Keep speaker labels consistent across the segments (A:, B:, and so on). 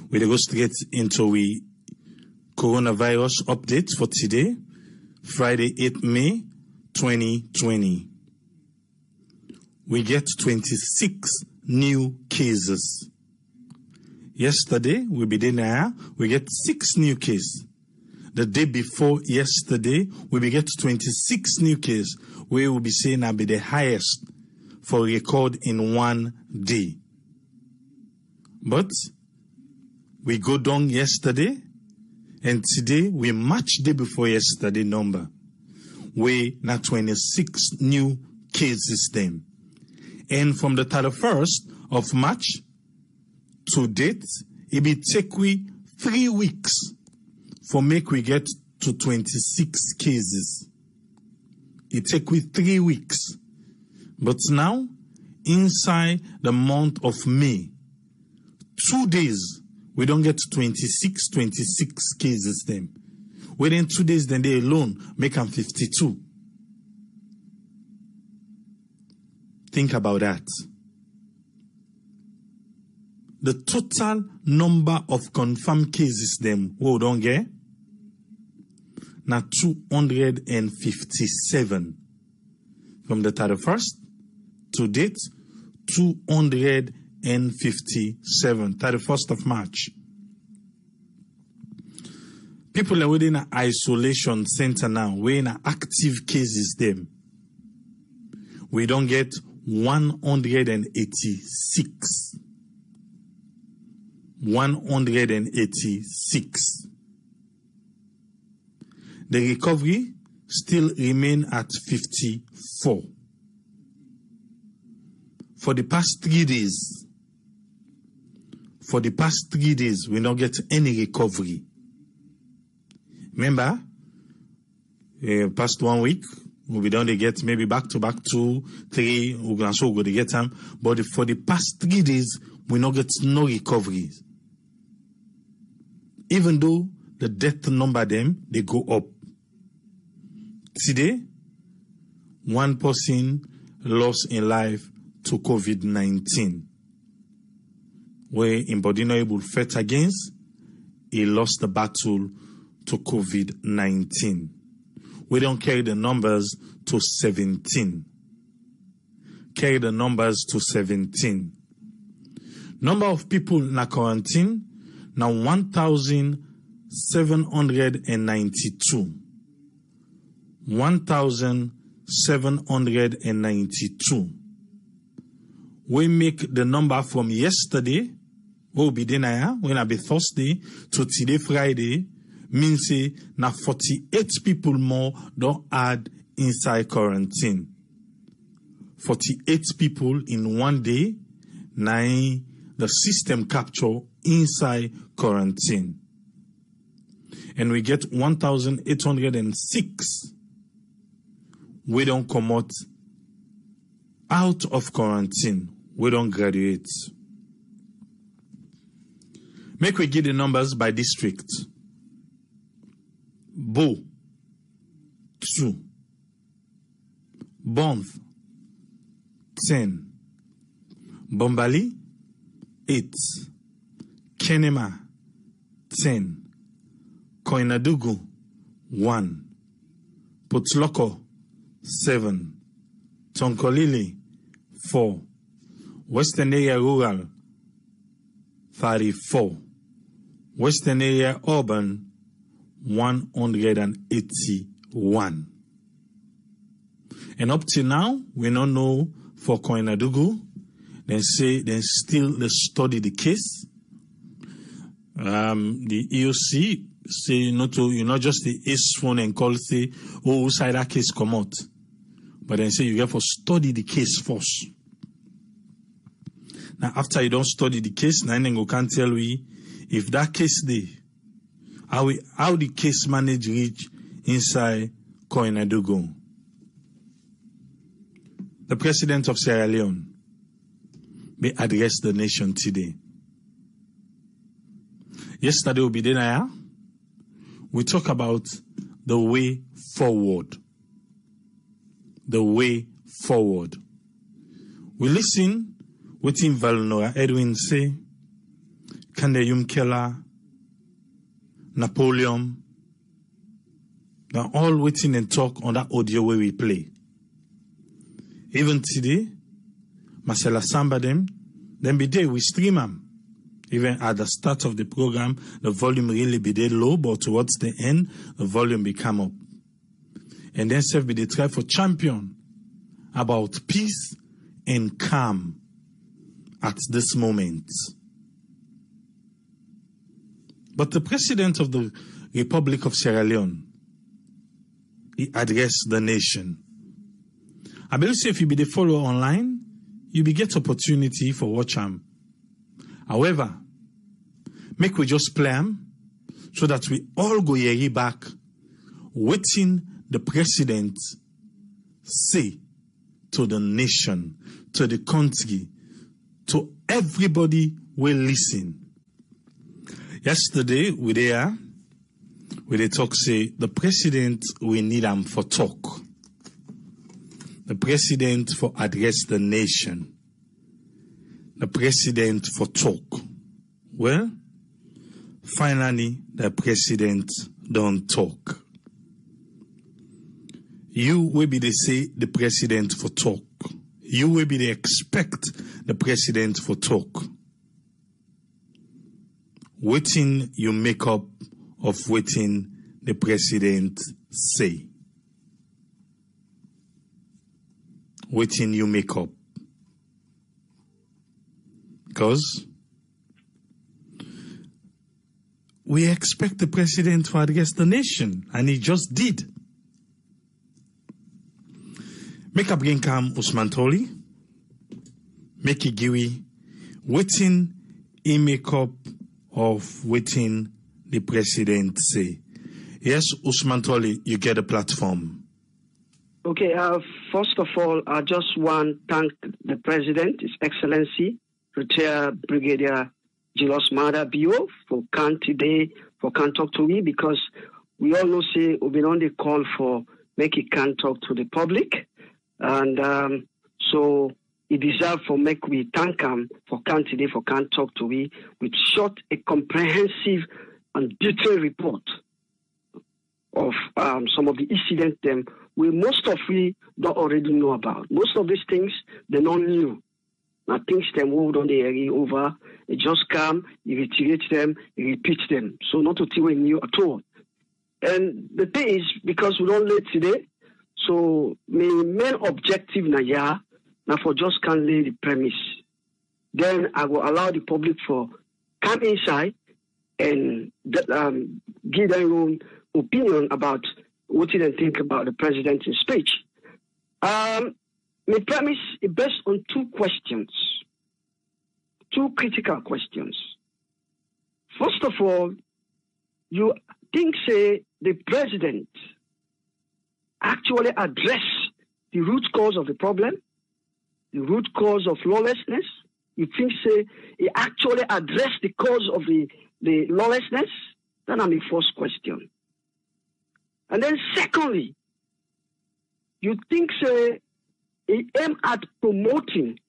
A: We go straight into the coronavirus update for today, Friday, 8 May 2020. We get 26 new cases. Yesterday, we get 6 new cases. The day before yesterday, we get 26 new cases. We will be saying that be the highest for record in one day. But we go down yesterday, and today we match day before yesterday number. We now 26 new cases then. And from the 31st of March to date, it will take we 3 weeks for make we get to 26 cases. It take we 3 weeks. But now, inside the month of May, 2 days, we don't get 26 cases then. Within 2 days, then they alone make them 52. Think about that. The total number of confirmed cases them, we don't get, now 257. From the 31st to date, 257, 31st of March. People are within an isolation center now. We're in active cases them. We don't get 186. 186. The recovery still remain at 54. For the past 3 days, we don't get any recovery. Remember, past 1 week, we don't get maybe back to back 2, 3, we're going to get them. But for the past 3 days, we don't get no recovery. Even though the death number them, they go up. Today, 1 person lost in life to COVID-19. Where in body not able to fight against, he lost the battle to COVID-19. We don't carry the numbers to 17. Carry the numbers to 17. Number of people in quarantine, now 1,792. 1,792. We make the number from yesterday, will be dinner, when I be Thursday, to today, Friday, means say, now 48 people more don't add inside quarantine. 48 people in one day, now the system capture inside quarantine. And we get 1,806. We don't come out of quarantine. We don't graduate. Make we give the numbers by district. Bo, 2. Bonth, 10. Bombali, 8. Kenema, 10. Koinadugu, 1. Potloko, 7. Tonkolili, 4. Western Area Rural, 34. Western Area Urban, 181. And up till now, we don't know for Koinadugu. They say they still study the case. The EOC say not just the ace phone and call say, oh, side that case come out. But then say you have to study the case first. Now, after you don't study the case, now you can tell we if that case day, how the case manage reach inside Koinadugu. The president of Sierra Leone may address the nation today. Yesterday, Obidinaya, we talk about the way forward. The way forward. We listen what in Valnora Edwin say, Kandeyum Keller, Napoleon, they're all waiting and talk on that audio where we play. Even today, Marcella Samba them be there, we stream them. Even at the start of the program, the volume really be there low, but towards the end, the volume become up. And then self be they try for champion about peace and calm at this moment. But the president of the Republic of Sierra Leone, he addressed the nation. I believe if you be the follower online, you be get opportunity for watch him. However, make we just play him so that we all go hear back waiting the president say to the nation, to the country, to everybody will listen. Yesterday, we they talk say the president we need him for talk. The president for address the nation. The president for talk. Well, finally, the president don't talk. You will be they say the president for talk. You will be they expect the president for talk. Waiting you make up of waiting the president say. Waiting you make up. Because we expect the president to address the nation, and he just did. Make a bring calm Usman Toli. Make a giwi. Waiting he make up of waiting the president say. Yes, Usman Toli, you get a platform.
B: Okay, first of all, I just want to thank the President, His Excellency, retired Brigadier Julius Mada Bio, for can today, for can talk to me, because we all know, say, we've been on the call for make it can talk to the public. And so it deserves for make we thank him for can today, for can talk to me, with short, a comprehensive and detailed report of some of the incidents we most of we don't already know about. Most of these things, they're not new. Now things them hold on the area over, it just come, you reiterate them, you repeat them. So not to think new at all. And the thing is, because we don't late today, so my main objective now for just can't lay the premise. Then I will allow the public for come inside and give their own opinion about what you think about the president's speech. My premise is based on two questions, two critical questions. First of all, you think, say, the president actually address the root cause of the problem, the root cause of lawlessness? You think, say, he actually address the cause of the lawlessness? That's my first question. And then secondly, you think, say, he aim at promoting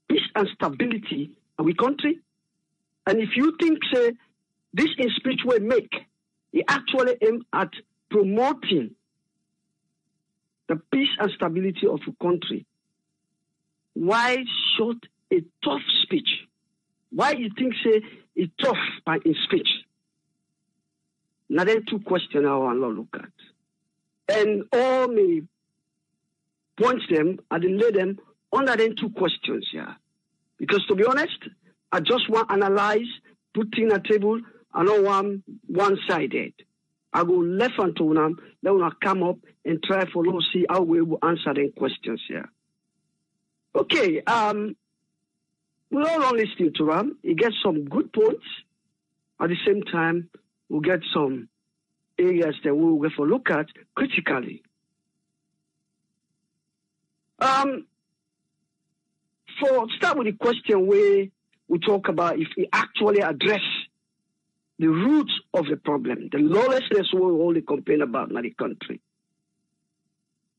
B: peace and stability in our country? And if you think, say, this in speech will make, he actually aim at promoting the peace and stability of the country, why should a tough speech? Why you think, say, it's tough by in speech? Now, there are two questions I want to look at. And all me points them, I didn't lay them under them two questions here. Because to be honest, I just want to analyze, put in a table, I don't want one-sided. I go left and to them, then I come up and try for to see how we will answer them questions here. Okay, we all listening to them. He gets some good points. At the same time, we'll get some areas that we'll go for look at critically. For start with the question where we talk about if we actually address the roots of the problem, the lawlessness we only complain about in the country.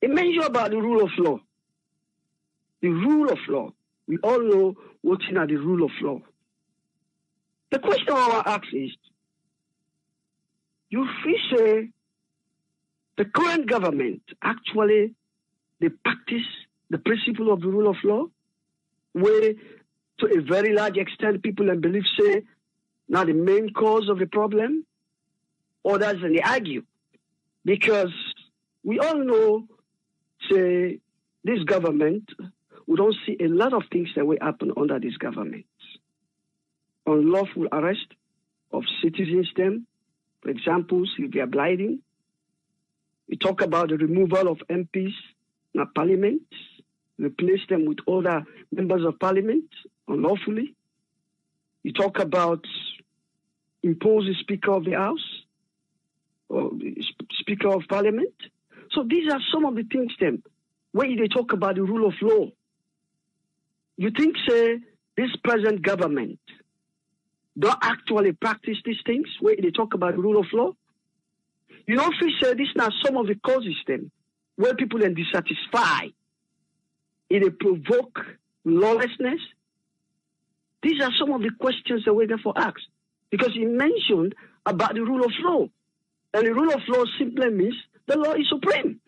B: It mentions about the rule of law. The rule of law. We all know what's in the rule of law. The question I want to ask is, you say the current government actually they practice the principle of the rule of law, where to a very large extent people and believe say now the main cause of the problem, others and they argue. Because we all know, say, this government, we don't see a lot of things that will happen under this government. Unlawful arrest of citizens, them, for example, Sylvia Blyden. We talk about the removal of MPs in our parliament, replace them with other members of parliament unlawfully. You talk about impose the Speaker of the House or the Speaker of Parliament. So these are some of the things then where they talk about the rule of law. You think, say, this present government don't actually practice these things where they talk about the rule of law? You know, if we say this now some of the causes then where people are dissatisfied, it provoke lawlessness. These are some of the questions that we therefore ask. Because he mentioned about the rule of law. And the rule of law simply means the law is supreme.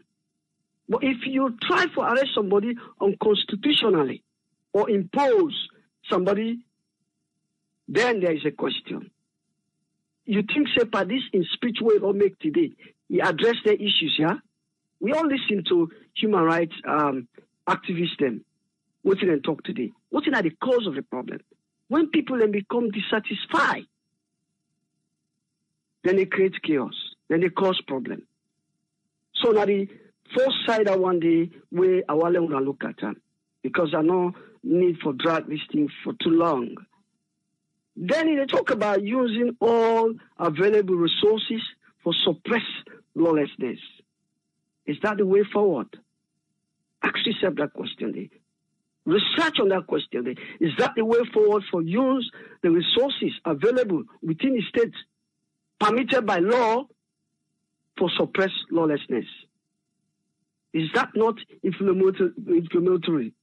B: But if you try to arrest somebody unconstitutionally or impose somebody, then there is a question. You think, say, by this in speech we all make today, he addressed the issues, yeah? We all listen to human rights activists them. What did they talk today? What are the cause of the problem? When people then become dissatisfied, then they create chaos, then they cause problem. So now the first side I want the way I want to look at them, because I no need for drag this thing for too long. Then they talk about using all available resources for suppress lawlessness. Is that the way forward? Ask yourself that question there. Research on that question there. Is that the way forward for use the resources available within the state permitted by law for suppress lawlessness? Is that not inflammatory?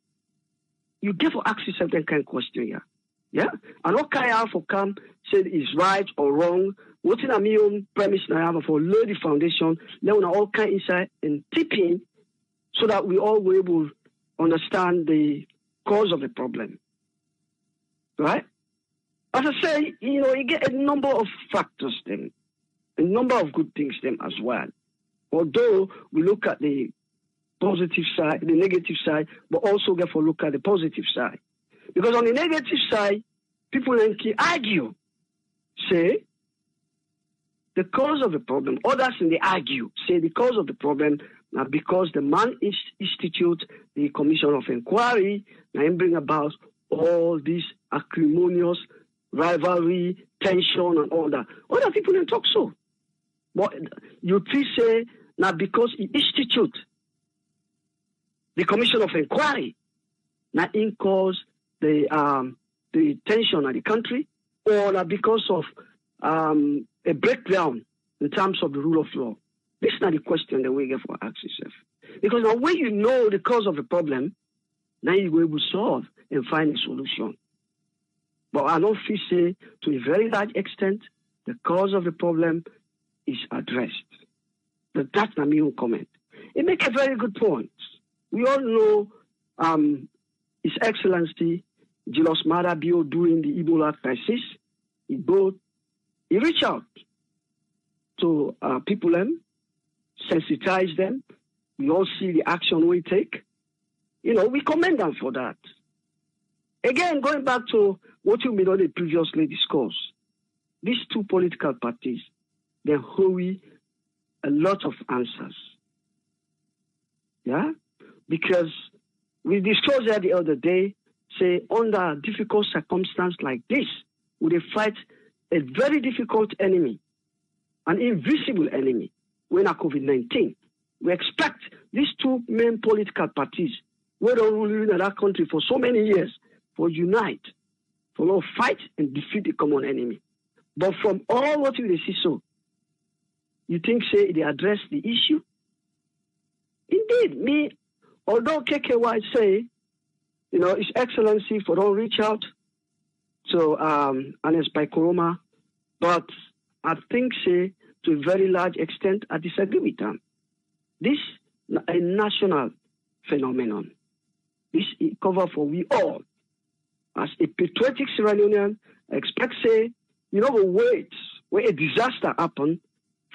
B: You get to ask yourself that kind of question here. Yeah? And what kind of for come say is right or wrong. What in a my own premise now have for lay the foundation, then we all kind inside and tip in so that we all will able to understand the cause of the problem. Right? As I say, you get a number of factors then, a number of good things then as well. Although we look at the positive side, the negative side, but also get for look at the positive side. Because on the negative side, people then can argue, say, the cause of the problem, others in the argue, say the cause of the problem, because the man institute the commission of inquiry, and bring about all this acrimonious rivalry, tension, and all that. Other people don't talk so. But you please say, now because he institute the commission of inquiry, now in cause the tension of the country, or now because of a breakdown in terms of the rule of law. This is not the question that we get for ask yourself. Because now when you know the cause of the problem, now you will be able to solve and find a solution. But I don't feel say to a very large extent the cause of the problem is addressed. But that's not my own comment. It makes a very good point. We all know His Excellency Julius Maada Bio during the Ebola crisis. He reached out to people, sensitize them. We all see the action we take. We commend them for that. Again, going back to what you made on the previously discussed, these two political parties, they hold a lot of answers. Yeah? Because we discussed that the other day, say, under difficult circumstances like this, we they fight a very difficult enemy, an invisible enemy, when a COVID-19. We expect these two main political parties, who don't rule in that country for so many years, for unite, for all fight and defeat the common enemy. But from all what we see so, you think, say, they address the issue? Indeed, although KKY say, His Excellency for don't reach out So, and it's by Koroma. But I think, say, to a very large extent, I disagree with them. This is a national phenomenon. This is cover for we all. As a patriotic Sierra Leonean, I expect, say, you know, we wait where a disaster happen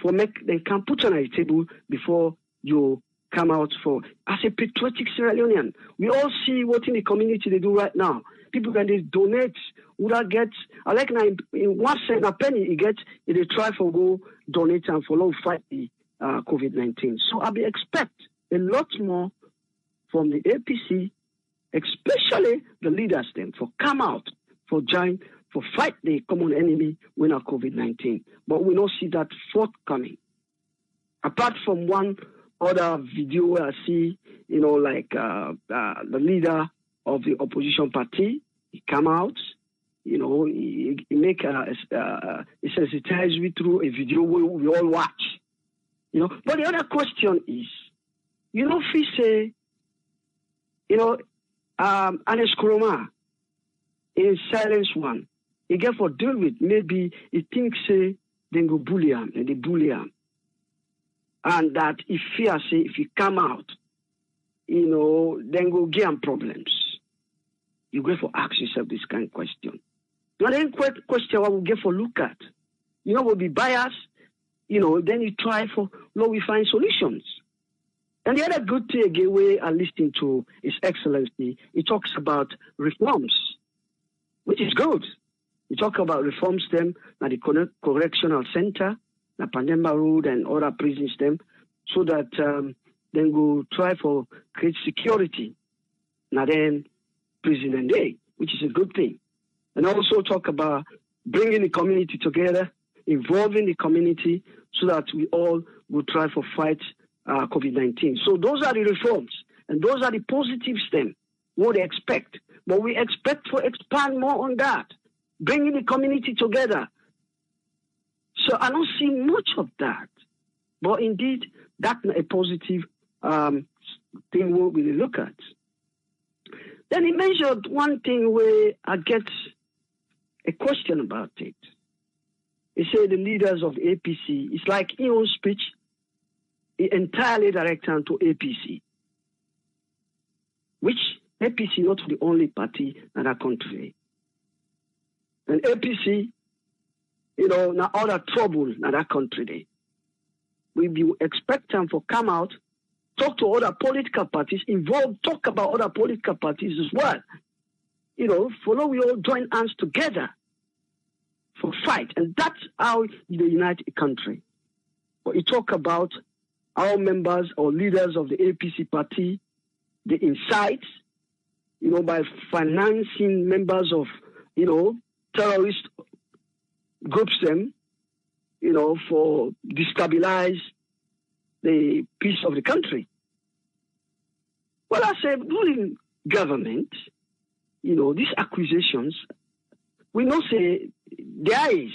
B: for make they can put on a table before you come out for. As a patriotic Sierra Leonean, we all see what in the community they do right now. People can they donate, would I get, I like now in 1 cent a penny you get, if they try for go donate and follow fight the COVID-19. So I be expect a lot more from the APC, especially the leaders then, for come out, for join, for fight the common enemy when our COVID-19. But we don't see that forthcoming. Apart from one other video where I see, you know, like the leader of the opposition party, he come out, you know, he make he sensitize me through a video we all watch, you know. But the other question is, you know, if we say, you know, Anes Kuroma in silence one, he get for deal with maybe he thinks say they go bully him and they bully him, and that if fear say if he come out, you know, then go get him problems. You go for ask yourself this kind of question. Now then question what we get for look at. You know, we'll be biased, you know, then you try for we find solutions. And the other good thing again where I listening to His Excellency, he talks about reforms, which is good. He talk about reforms them at the correctional center, the Pandemba Road and other prisons them, so that then go try for create security. Now then President Day, which is a good thing. And also talk about bringing the community together, involving the community so that we all will try for fight COVID-19. So those are the reforms and those are the positive steps, what they expect. But we expect to expand more on that, bringing the community together. So I don't see much of that. But indeed, that's a positive thing we will look at. Then he mentioned one thing where I get a question about it. He said the leaders of the APC, it's like his own speech, he entirely directed to APC, which APC not the only party in that country. And APC, you know, now all that trouble in that country. We be expect them to come out, talk to other political parties, involve, talk about other political parties as well. You know, follow we all join hands together for fight. And that's how you unite a country. But you talk about our members or leaders of the APC party, the insights, you know, by financing members of, you know, terrorist groups them, you know, for destabilize the peace of the country. Well, I said, ruling government, you know, these accusations, we know say there is,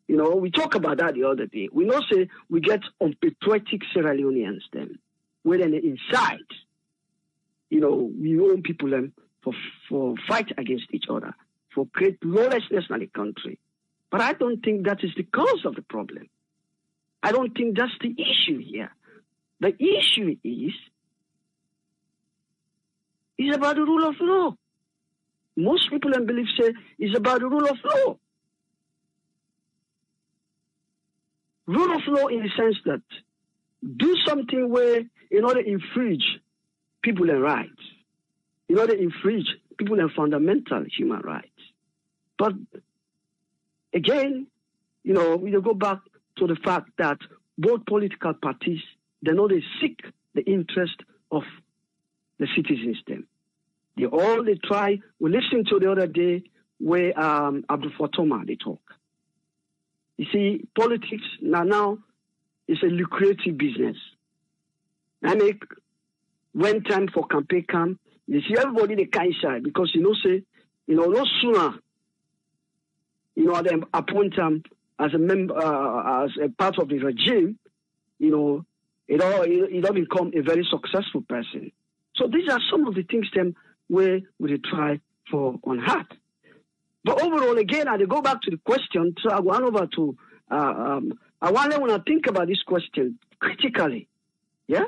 B: you know, we talk about that the other day. We know say we get unpatriotic Sierra Leoneans then, where then inside, you know, we own people them for fight against each other, for create lawlessness in the country. But I don't think that is the cause of the problem. I don't think that's the issue here. The issue is about the rule of law. Most people in belief say it's about the rule of law. Rule of law in the sense that do something where in order to infringe people's rights, in order to infringe people's fundamental human rights. But again, you know, we go back to the fact that both political parties, they know they seek the interest of the citizens then. They try, we listened to the other day where Abdul Fatoma, they talk. You see, politics now is a lucrative business. I make when time for campaign come, you see everybody they kind side because you know say, you know, no sooner, you know, they appoint them as a member, as a part of the regime, you know, it all become a very successful person. So these are some of the things them where we try for on heart. But overall, again, I go back to the question. So I go on over to, I want to think about this question critically. Yeah?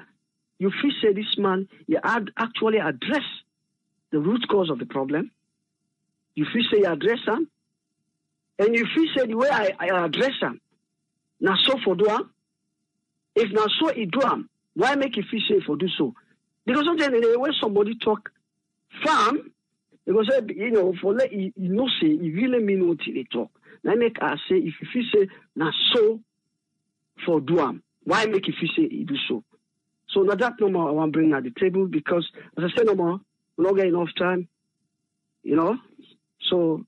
B: You feel say this man, you actually address the root cause of the problem. You feel say you address him. And you feel say the way I address him, now so for do him. If not so he do him, why make you feel say for do so? Because sometimes when somebody talk farm, because you know, for let you know say you really mean what they talk. Now make I say if you feel say now so for do him, why make you feel say he do so? So now that no more I want to bring at the table because as I said no more, we don't get enough time, you know. So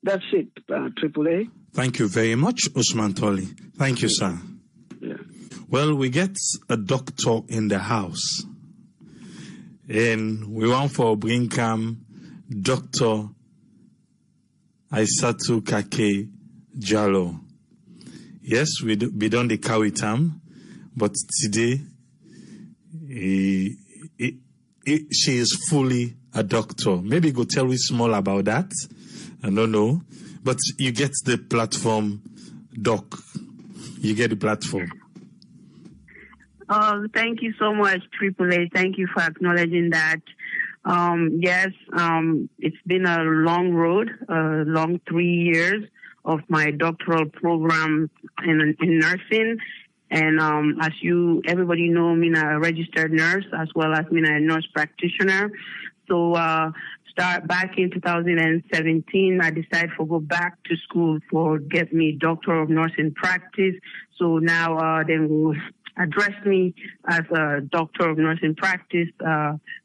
B: that's it, AAA.
A: Thank you very much, Usman Tolly. Thank you, sir.
B: Yeah.
A: Well, we get a doctor in the house. And we want for bring Dr. Aissatou Kake Jallow. Yes, we don't the carry time, but today she is fully a doctor. Maybe go tell us more about that. I don't know. But you get the platform, Doc. You get the platform.
C: Thank you so much, AAA. Thank you for acknowledging that. Yes, it's been a long road, a long 3 years of my doctoral program in nursing. And as everybody know, I'm a registered nurse as well as I'm a nurse practitioner. So start back in 2017, I decided to go back to school for get me Doctor of Nursing Practice. So now they will address me as a Doctor of Nursing Practice,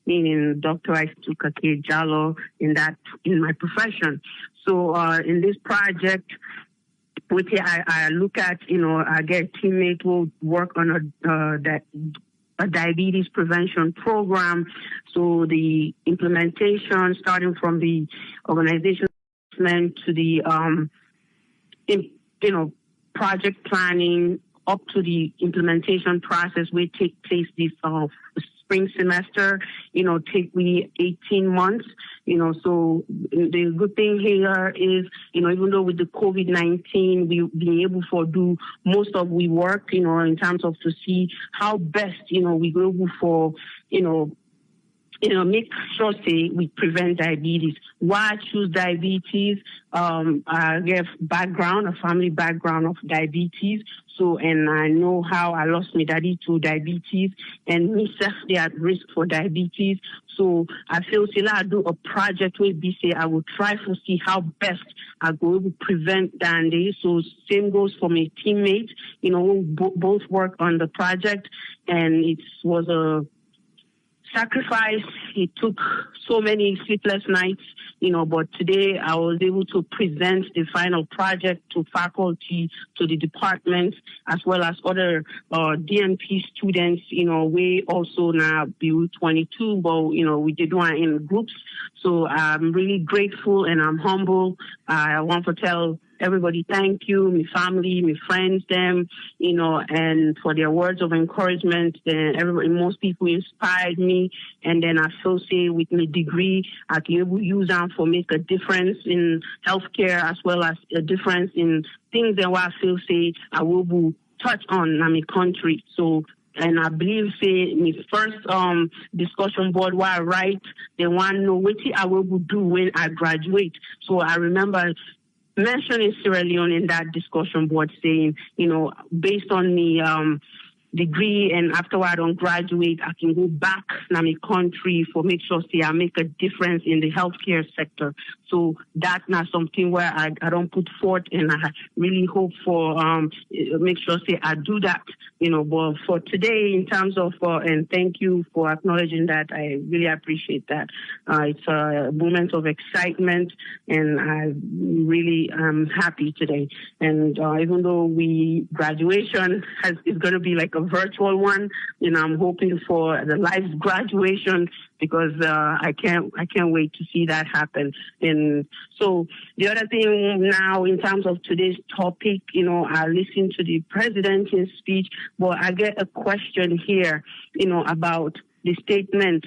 C: meaning Dr. Aissatou Kake Jallow in my profession. So in this project, which I look at, I get a teammate who will work on a diabetes prevention program. So the implementation, starting from the organization to the, project planning up to the implementation process, will take place this spring semester, take me 18 months, so the good thing here is, even though with the COVID-19, we've been able to do most of we work, in terms of to see how best, we go for, make sure we prevent diabetes. Why I choose diabetes? I have a family background of diabetes. So, and I know how I lost my daddy to diabetes and me safely at risk for diabetes. So I feel I do a project with BC. I will try to see how best I go to prevent that. So same goes for my teammates, we both work on the project, and it was a sacrifice. It took so many sleepless nights, but today I was able to present the final project to faculty, to the department, as well as other DNP students, we also now be 22, but, we did one in groups. So I'm really grateful and I'm humble. I want to tell everybody thank you, my family, my friends, them, and for their words of encouragement. Most people inspired me, and then I feel with my degree, I can able to use them for make a difference in healthcare as well as a difference in things that I feel I will touch on in my country. So. And I believe, my first discussion board where I write, they want to know what I will do when I graduate. So I remember mentioning Sierra Leone in that discussion board saying, based on the degree and after I don't graduate, I can go back to my country for make sure I make a difference in the healthcare sector. So that's not something where I don't put forth, and I really hope for make sure I do that, but for today in terms of and thank you for acknowledging that. I really appreciate that. It's a moment of excitement, and I really am happy today. And even though graduation is going to be like a virtual one, I'm hoping for the live graduation because I can't wait to see that happen. And so the other thing now in terms of today's topic, I listened to the president's speech, but I get a question here, about the statement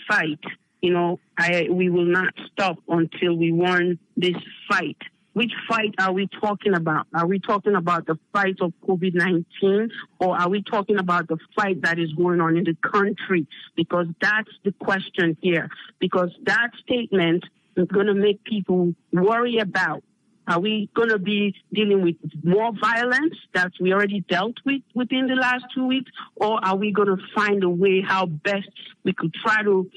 C: fight we will not stop until we won this fight. Which fight are we talking about? Are we talking about the fight of COVID-19, or are we talking about the fight that is going on in the country? Because that's the question here. Because that statement is going to make people worry about, are we going to be dealing with more violence that we already dealt with within the last 2 weeks? Or are we going to find a way how best we could try to,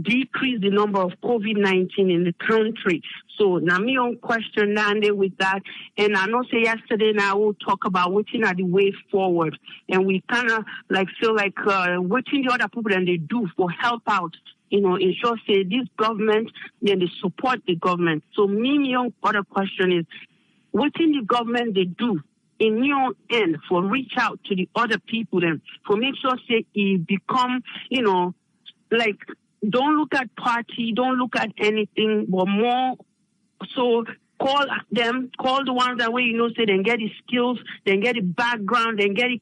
C: decrease the number of COVID-19 in the country? So now me on question Nande with that. And I know say yesterday now we'll talk about waiting at the way forward. And we kind of feel like waiting the other people and they do for help out. Ensure say this government, then they support the government. So my other question is, what in the government they do in your end for reach out to the other people then for make sure say it become, don't look at party, don't look at anything, but more so call them, call the ones that way say then get the skills, then get the background, then get it.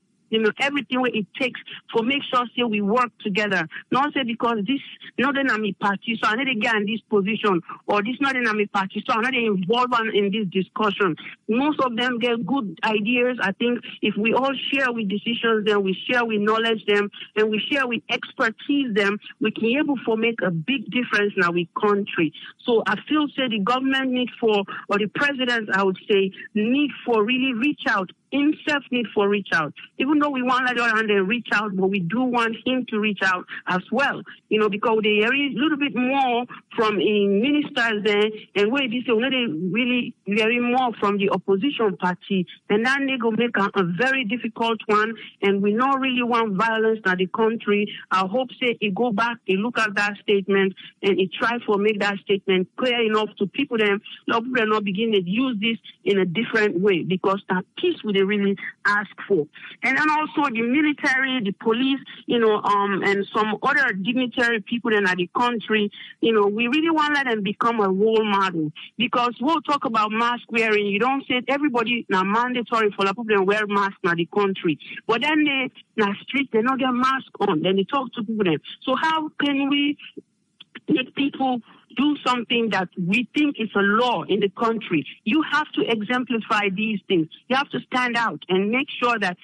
C: Everything what it takes for make sure say we work together. Not say because this not an army party, so I need to get in this position, or this not an army party, so I'm not involved in this discussion. Most of them get good ideas. I think if we all share with decisions, then we share with knowledge them, and we share with expertise them, we can able to make a big difference in our country. So I feel say the government need for, or the president, I would say, need for really reach out. Himself need for reach out. Even though we want the other hand to reach out, but we do want him to reach out as well. Because they are a little bit more from ministers there, and where this is really very more from the opposition party, and then they go make a very difficult one. And we not really want violence in the country. I hope say he go back, he look at that statement, and he try to make that statement clear enough to people. Then people not begin to use this in a different way, because that peace will really ask for. And then also the military, the police, and some other dignitary people in the country, we really want to let them become a role model. Because we'll talk about mask wearing. You don't say everybody now mandatory for the people to wear masks in the country. But then they na street, they not get mask on. Then they talk to people then. So how can we make people do something that we think is a law in the country? You have to exemplify these things. You have to stand out and make sure that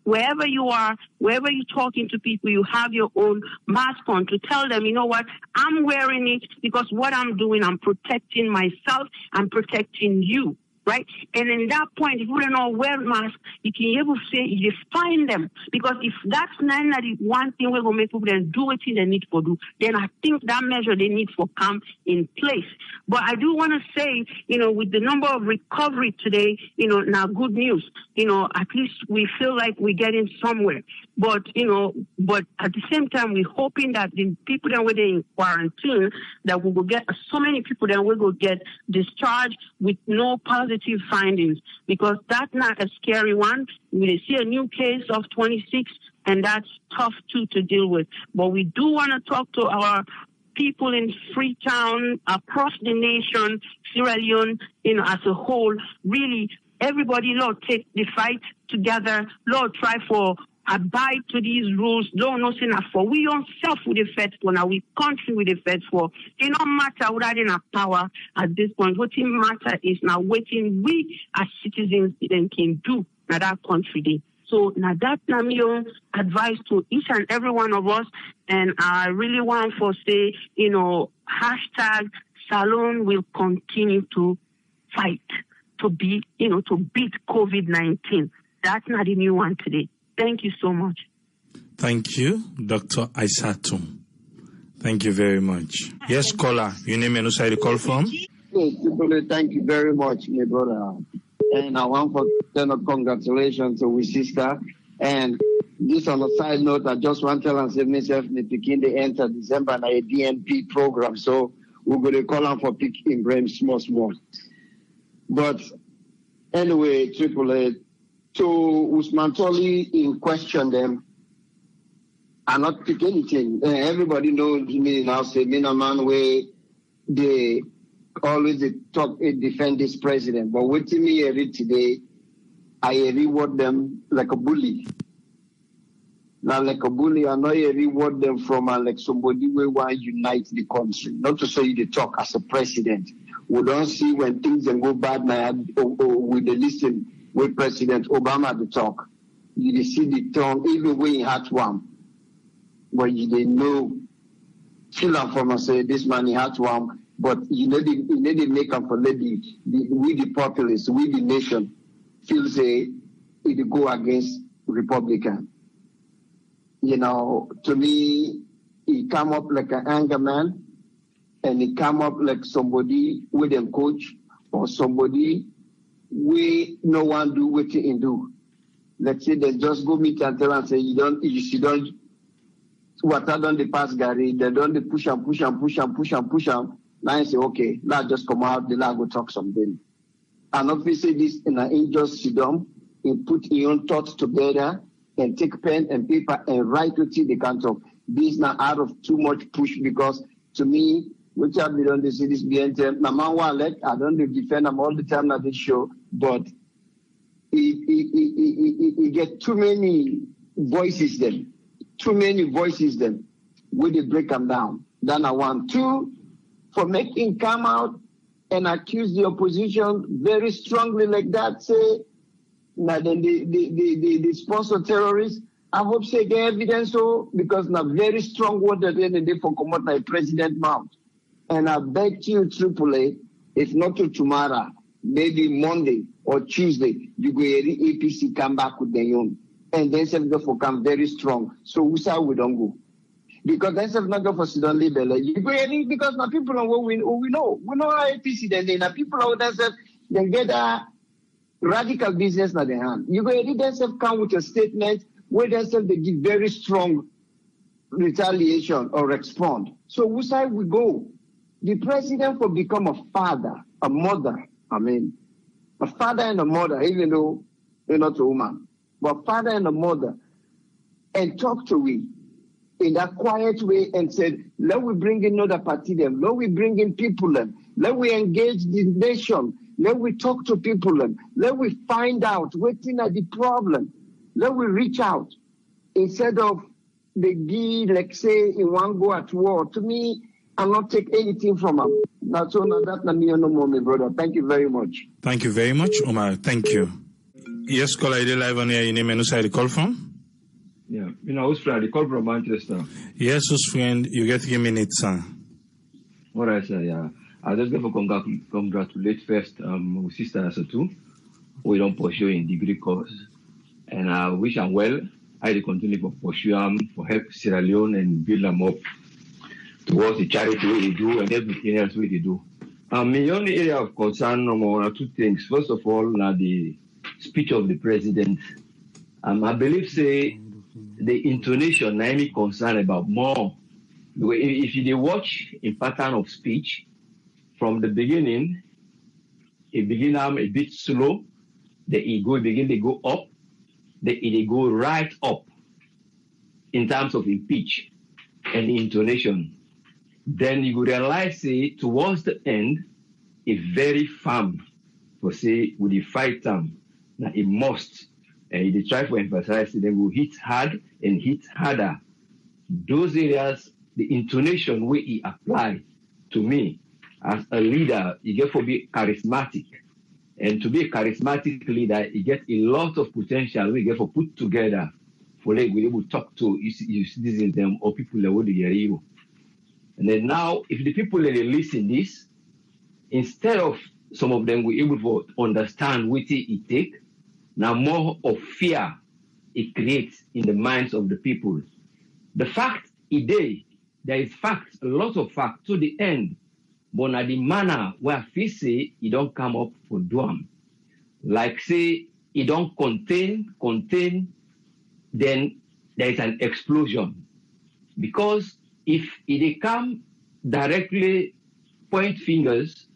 C: wherever you are, wherever you're talking to people, you have your own mask on to tell them, you know what, I'm wearing it because what I'm doing, I'm protecting myself, I'm protecting you. Right? And in that point, if we don't know wear masks, you can able to say you define them. Because if that's not the one thing we're going to make people then do what they need to do, then I think that measure they need for come in place. But I do want to say, with the number of recovery today, now good news, at least we feel like we're getting somewhere. But, but at the same time, we're hoping that the people that were in quarantine, that we will get so many people that will get discharged with no positive findings, because that's not a scary one. We see a new case of 26, and that's tough too to deal with. But we do want to talk to our people in Freetown, across the nation, Sierra Leone, as a whole. Really, everybody, Lord, take the fight together. Lord, try for abide to these rules. Don't know enough for we ourselves with the fed for now, we country with the fed for. It don't matter without enough power at this point. What it matter is now waiting we as citizens then can do now that country day. So now that's my advice to each and every one of us. And I really want to say, hashtag Salon will continue to fight to be, to beat COVID-19. That's not a new one today. Thank you so much.
A: Thank you, Dr. Aissatou. Thank you very much. Yes, caller, your name and who side you call from?
D: Thank you very much, my brother. And I want to send a congratulations to my sister. And this on a side note, I just want to tell and say myself, we begin the end of December and a DNP program. So we're going to call on for picking brain small. But anyway, AAA, to Usman Toli in question them, I not pick anything. Everybody knows me now, say, me no man way they always defend this president. But what to me every today, I reward them like a bully. Now, like a bully, I know you reward them from like somebody we want to unite the country. Not to say you talk as a president. We don't see when things go bad now with the listen with President Obama to talk. You see the tongue, even when he had one. But you didn't know, feel and from us say this man he had one, but you know they make up for we the populace, we the nation, feel say it go against Republican. You know, to me, he come up like an anger man, and he come up like somebody with them coach, or somebody we no one do what he do. Let's say they just go meet and tell and say you don't what I done the pass Gary, they don't the push and push and push and push and push and now I say okay, now just come out, the go talk something. And obviously this in an injust sidom, and put your own thoughts together and take pen and paper and write what they can talk. This is not out of too much push because to me, which I've been on the cities behind them, I don't defend them all the time at this show, but it get too many voices then. Too many voices then. Will they break them down? Then I want two for making come out and accuse the opposition very strongly like that, say now then the sponsor terrorists. I hope say get evidence so because now very strong word at the end of the day for come out like President Mount. And I beg you, AAA, if not to tomorrow, maybe Monday or Tuesday, you go hear the APC come back with their own. And then self go for come very strong. So we say we don't go. Because then self not go for Sudan label. You go hear because now people know what we know. We know how APC then now people out there they get a radical business in their hand. You go hear themselves come with a statement where themselves they give very strong retaliation or respond. So which side we go? The president will become a father, a mother. I mean, a father and a mother, even though you're not a woman, but father and a mother, and talk to we in that quiet way and said, let we bring in another party them, let we bring in people them, let we engage the nation, let we talk to people them, let we find out what's in the problem, let we reach out instead of the give, like say, in one go at war. To me, I'll not take anything from him. That's all. That's not me no more, my brother. Thank you very much.
A: Thank you very much, Omar. Thank you. Yes, caller, are you live on here? Your name and who's the call from?
E: Yeah, you know, who's friend? The call from Manchester.
A: Yes, who's friend? You get 3 minutes, sir.
E: All right, sir. Yeah, I just going to congratulate first my sister as too. We don't pursue in degree course, and I wish them well. I continue to pursue them for help Sierra Leone and build them up towards the charity way they do and everything else way they do. My only area of concern are two things. First of all, the speech of the president. I believe say the intonation I am concerned about more. If you watch in pattern of speech from the beginning, it begin a bit slow, then it begin to go up, then it go right up in terms of in pitch and intonation. Then you realize say towards the end, it's very firm for say with the fight term. Now it must, and they try to emphasize it, then will hit hard and hit harder. Those areas, the intonation where he apply to me as a leader, you get to be charismatic. And to be a charismatic leader, you get a lot of potential we get to put together for like we able to talk to citizens them or people that want to hear you. And then now, if the people that they listen this, instead of some of them were able to understand what it take, now more of fear it creates in the minds of the people. The fact there is facts, a lot of facts to the end, but now the manner where we say it don't come up for Duam. Like say it don't contain, then there is an explosion. Because if it come directly point fingers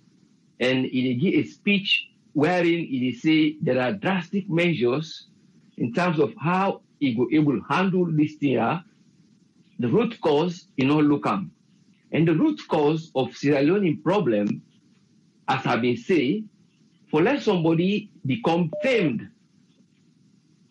E: and it give a speech wherein it say there are drastic measures in terms of how it go able to handle this thing, the root cause in all locum. And the root cause of Sierra Leone problem, as I've been saying, for let somebody become famed,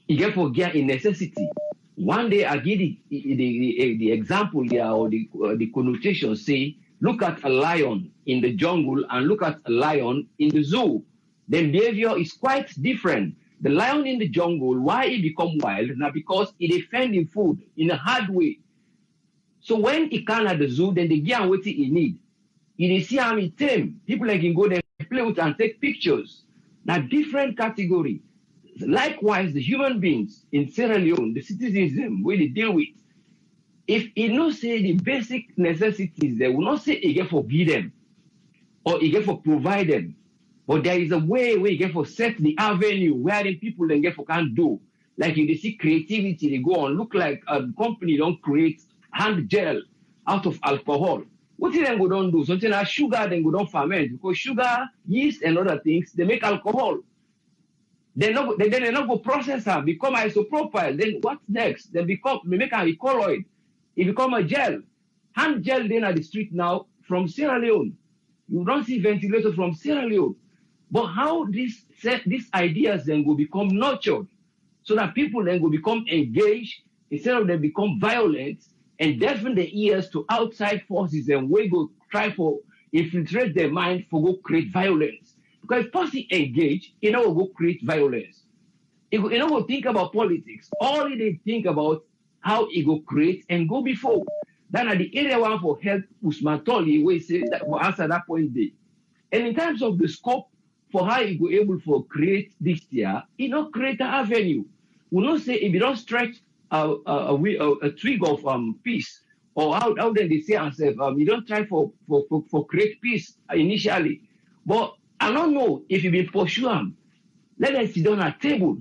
E: you get for get a necessity. One day I give the example there, or the connotation, say, look at a lion in the jungle and look at a lion in the zoo. The behavior is quite different. The lion in the jungle, why it become wild? Now because it defending food in a hard way. So when it can at the zoo, then they get what it need. You see how it tame. People can go there and play with and take pictures. Now different category. Likewise, the human beings in Sierra Leone, the citizens them, where they deal with, if it not say the basic necessities, they will not say it get for give them or it get for provide them. But there is a way where you get for set the avenue where the people then get for can do. Like you see creativity, they go on, look like a company don't create hand gel out of alcohol. What they then go don't do? Something like sugar then go don't ferment, because sugar, yeast and other things, they make alcohol. They not go process her, become isopropyl. Then what's next? They make a colloid. It become a gel. Hand gel then at the street now from Sierra Leone. You don't see ventilators from Sierra Leone. But how these ideas then will become nurtured so that people then will become engaged instead of them become violent and deafen the ears to outside forces and we go try for infiltrate their mind for go create violence. Because if person engage, you know, go create violence. You know, go think about politics. All they think about how it go create and go before. Then at the area one for help Usman Toli, we say that will answer that point there. And in terms of the scope for how you go able to create this year, you know, create an avenue. We not say if you don't stretch a twig of peace, or how then they say ourselves, you don't try for create peace initially. But I don't know if you been pursue them. Let us sit down at table.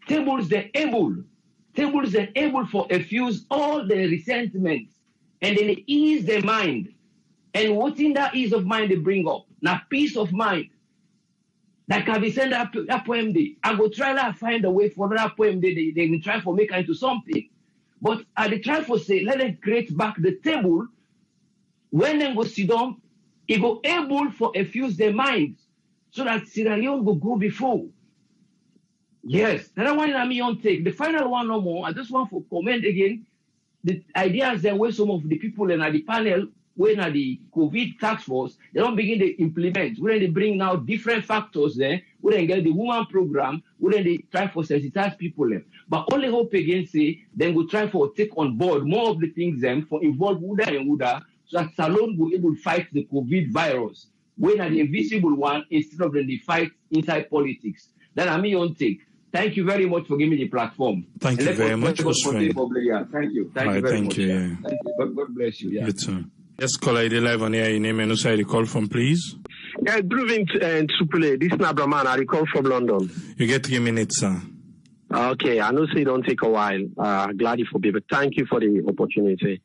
E: Tables they're able for effuse all the resentments and then they ease their mind. And what's in that ease of mind they bring up? Now peace of mind. That can be sent up to that poem day. I go try to find a way for that poem day. They can try for make into something. But I they try for say, let them create back the table. When they go sit down, it go able for effuse their minds so that Sierra Leone will go before. Yes, that one I mean take. The final one no more. I just want to comment again. The ideas that where some of the people in the panel, when at the COVID task force, they don't begin to implement. When they bring now different factors there, when they get the woman program, when they try for sensitize people there. But only hope again say, then we try for take on board more of the things them for involve Uda and Uda, so that Salone will able to fight the COVID virus. When at the invisible one, instead of the fight inside politics. Then I mean on take. Thank you very much for giving me the platform.
A: Thank you very much, Osman.
E: Thank you. Thank you very much.
A: Yeah.
E: Thank you. God bless you. Yeah.
A: Good time. Yes, caller, you live on air. Your name and who side you call from, please?
F: Yeah, good evening, Triple. This is Nabraman. I call from London.
A: You get 3 minutes, sir.
F: Okay, I know say it don't take a while. Glad you for me, but thank you for the opportunity.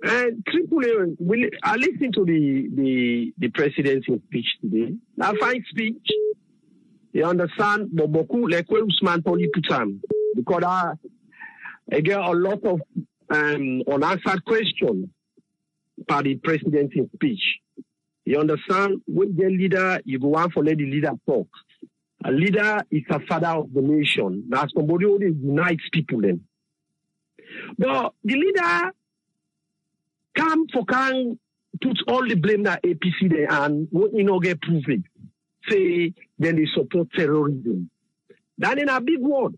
F: Triple, I listened to the president's speech today. Now, fine speech. You understand? But beaucoup like where Usman Toli put on, because I get a lot of unanswered questions by the president's speech. You understand? When the leader, you go on for let the leader talk. A leader is a father of the nation. That's somebody who unites people then. But the leader can put all the blame that APC there and you know get proven. Say then they support terrorism. That in a big word.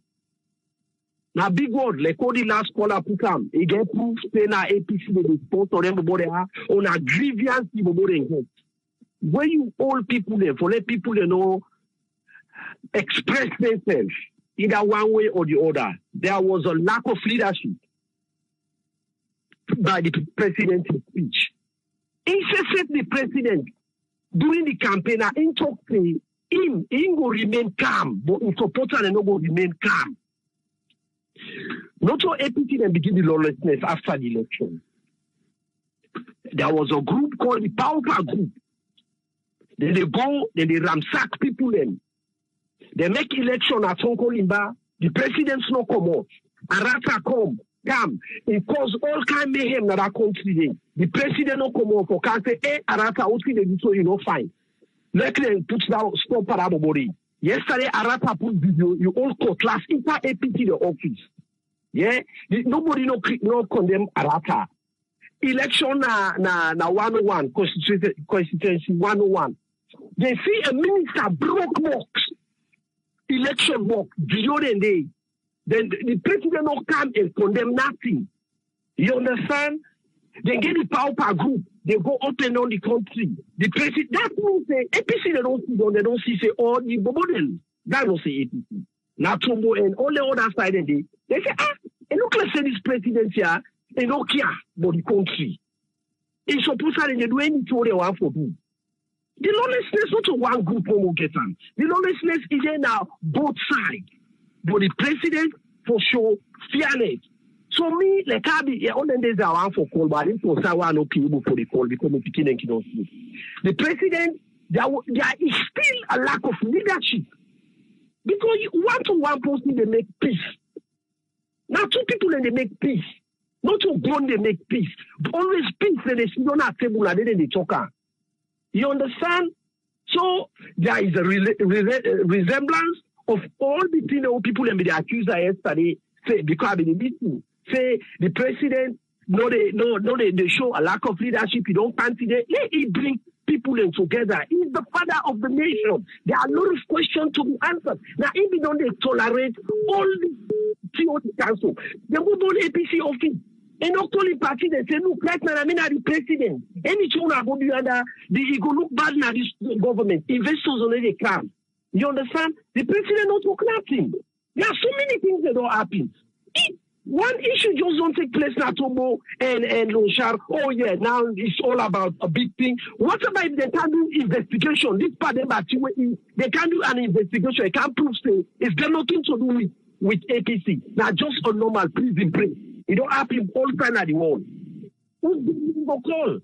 F: Now big word, like all the last caller put on, he get proof say na APC they sponsor them about on a grievance people get. When you all people there for let people they know express themselves either one way or the other. There was a lack of leadership by the president's speech. Incessant the president during the campaign, in talk to him will remain calm, but in supporter and not go remain calm. Not all APC then begin the lawlessness after the election. There was a group called the Power Group. Then they go, then they ransack people then. They make election at Sonko Limba, the president's not come out. Arata come. It caused all kind of mayhem in that country. The president no come out for can say, hey, Arata, what can they do so you know fine? Let them put down stop at body. Yesterday, Arata put video, you all cutlass into APT the office. Yeah, nobody no condemn Arata. Election na 101 constituency 101. They see a minister broke works, election work during the day. Then the president will come and condemn nothing. You understand? They get the power group. They go up and down the country. The president, that means the APC they don't see say all the model. That don't say APC. Now Tombo and all the other side they say and look like say this president here they don't care about the country. It's supposed to do anything they want for do. The lawlessness not to one group will get on. The lawlessness is in now both sides. But the president for sure fairness. So me, like I be all the days I want for call, but I didn't know I no people for the call because of picking and kidney. The president, there is still a lack of leadership. Because one person they make peace. Now two people and they make peace. Not to one they make peace. Always peace and they sit on a table and then they talk. You understand? So there is a resemblance of all between the people and the accuser yesterday. Say because the meeting. Say the president, they show a lack of leadership. You don't fancy that. Let it bring people in together. He's the father of the nation. There are a lot of questions to be answered. Now, if we don't tolerate all the TOT council, they move on APC office. And not only party, they say, look, right now, I'm the president. Any children are going to be under the go look bad now, this government. Investors already come. You understand? The president not talk nothing. There are so many things that don't happen. One issue just don't take place now, Tobo and Lonchar. Oh yeah, now it's all about a big thing. What about if they can do investigation? This part they can do an investigation. They can prove say it's got nothing to do with APC. Now just a normal prison break. It don't happen all the time at the world. Who's the call?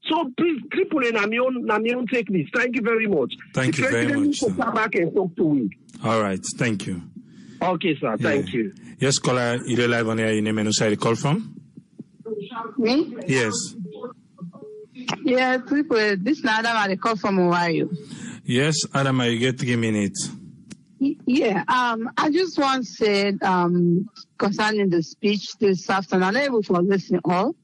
F: So please, people in Namion take this. Thank you very much.
A: Thank you very much.
F: Come back and talk to me.
A: All right, thank you.
F: Okay, sir. Thank you.
A: Yes, caller, you're live on air. Your name and who call from?
G: Me?
A: Yes.
G: Yeah, people. This is Adam. I call from Ohio.
A: Yes, Adam, you get 3 minutes.
G: Yeah. I just want to say concerning the speech this afternoon. I'm not able to listen all,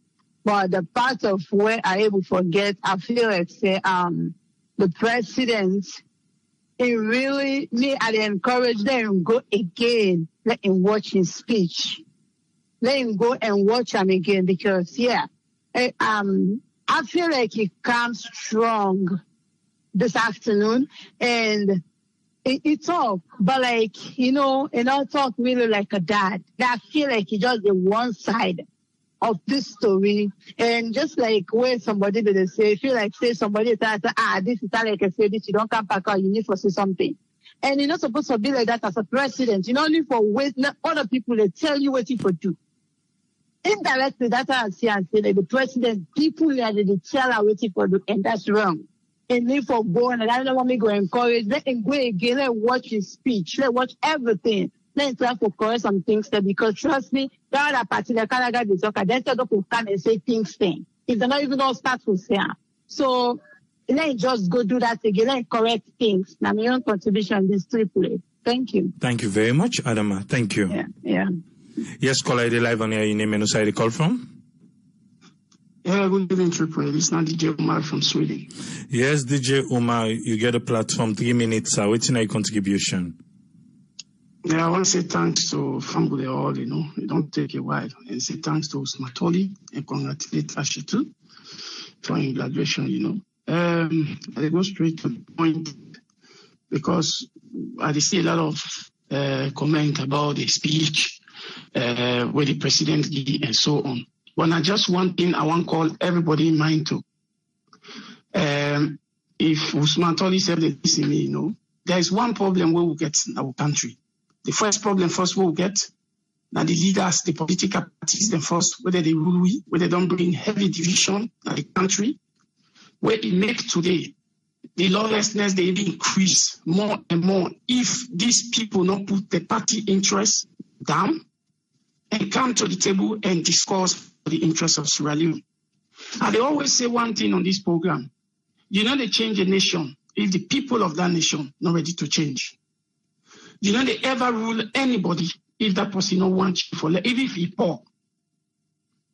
G: but the part of where I able to forget, I feel like say the president. It really, I encourage them go again, let him watch his speech. Let him go and watch him again because, I feel like he comes strong this afternoon and he talk, but like, and I'll talk really like a dad. I feel like he just the one side of this story, and just like where somebody did say, feel like say somebody says, this is how like I say this, you don't come back out, you need to say something. And you're not supposed to be like that as a president. You don't need for wait, other people they tell you what you for do. Indirectly, that's how I see and say like the president, people that they tell her what you for do, and that's wrong. And need for going, and I don't want me to go encourage, let him go again, let watch his speech, let watch everything. Let's try to correct some things there because trust me, the other party, the Canada, they talk, they still go come and say things thing. If they're not even going to start to say. So let's just go do that again, let's correct things. Now, my own contribution is triple. Thank you.
A: Thank you very much, Adama. Thank you.
G: Yeah.
A: Yes, caller, you're live on air. Your name and who call from?
H: Yeah, good evening, Triple. This is not DJ Umar from Sweden.
A: Yes, DJ Umar, you get a platform, 3 minutes. What's your contribution?
H: Yeah, I want to say thanks to Fambule all, it don't take a while. And say thanks to Smatoli and congratulate Ashitu for your graduation, I go straight to the point because I see a lot of comment about the speech where the president gave and so on. But now just one thing I want to call everybody in mind to. If Smatoli said that this in me, there is one problem where we get in our country. The first problem first we'll get now the leaders, the political parties, the first, whether they rule, whether they don't bring heavy division in the country, where it makes today the lawlessness they increase more and more if these people not put the party interests down and come to the table and discuss the interests of Sierra Leone. And they always say one thing on this program, they change a nation if the people of that nation not ready to change. They ever rule anybody if that person no want for even if he poor.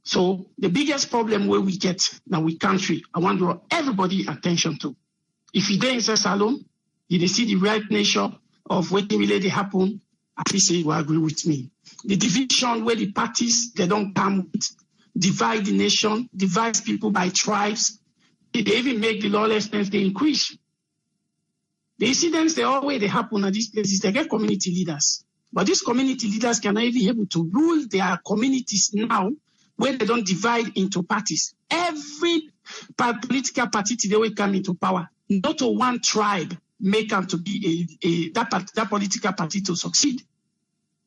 H: So the biggest problem where we get now we country, I want to draw everybody attention to. If you dey inside salon, you see the right nature of what really happen, at least you will agree with me. The division where the parties they don't come with, divide the nation, divide people by tribes. They even make the lawlessness they increase. The incidents they always they happen at these places, they get community leaders. But these community leaders cannot even be able to rule their communities now when they don't divide into parties. Every political party today will come into power. Not one tribe make them to be that political party to succeed.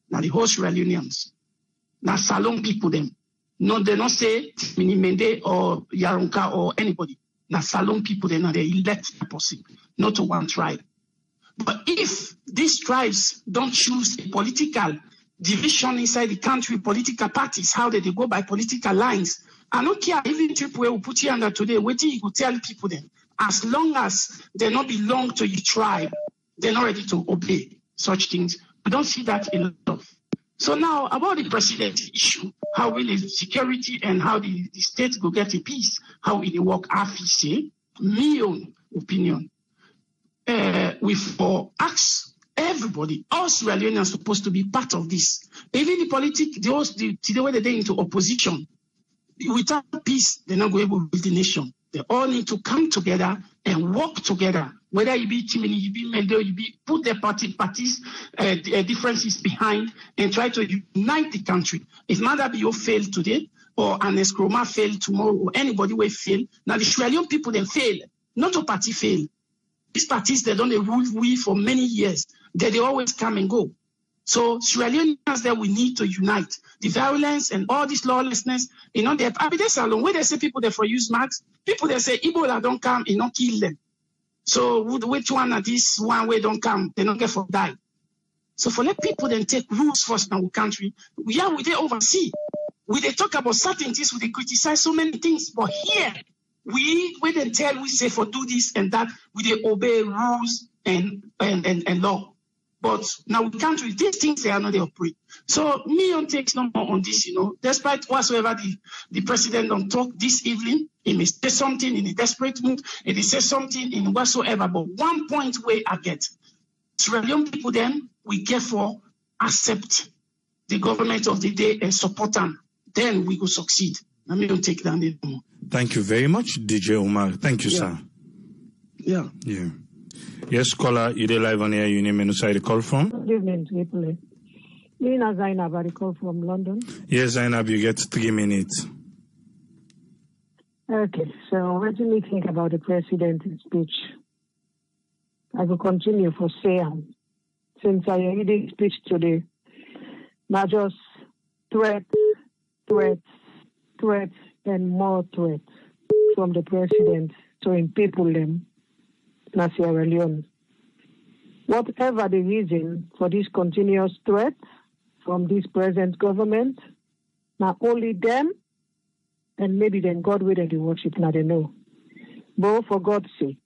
H: Now the whole Sierra Leoneans. Now Salon people them. No, they don't say Minimende or Yaronka or anybody. Now Salon people them, now they elect a person, not to one tribe. But if these tribes don't choose a political division inside the country, political parties, how they go by political lines, I don't care even Triple will put you under today, waiting you could tell people then, as long as they not belong to your tribe, they're not ready to obey such things. I don't see that a lot. So now about the president issue, how will the security and how the state go get a peace, how will it work, I say, my own opinion. We for ask everybody, all Sierra Leoneans are supposed to be part of this. Even the politics, the way they're into opposition, without peace, they're not going to build the nation. They all need to come together and work together. Whether you be Timini, you be Mendo, you be put their parties differences behind and try to unite the country. If Mandabio failed today, or an Eskroma failed tomorrow, or anybody will fail, now the Sierra Leone people then fail, not a party fail. These parties, they don't rule we for many years. They always come and go. So Sierra Leoneans that we need to unite. The violence and all this lawlessness, they salon where they say people they for use marks, people they say Ebola don't come, and not kill them. So which one are this one way don't come, they don't get for die. So for let people then take rules first in our country, we they oversee. We they talk about certain things, we they criticize so many things, but here we then tell we say for do this and that, we they obey rules and law. But now we can't read these things, they are not they operate. So me don't take no more on this, despite whatsoever the president don't talk this evening, he may say something in a desperate mood, and he say something in whatsoever. But one point where I get, Sierra Leone people then, we therefore accept the government of the day and support them. Then we go succeed. Let me don't take that anymore.
A: Thank you very much, DJ Omar. Thank you, sir.
H: Yeah.
A: Yes, caller, you dey live on air. You name and who call from?
I: Good evening, people. Nina Zainab, I call from London.
A: Yes, Zainab, you get 3 minutes.
I: Okay, so what do you think about the president's speech? I will continue for saying, since I heard the speech today, not just threats, and more threats from the president to people them in Sierra Leone. Whatever the reason for this continuous threat from this present government, not only them, and maybe then God will they worship, now they know. But for God's sake,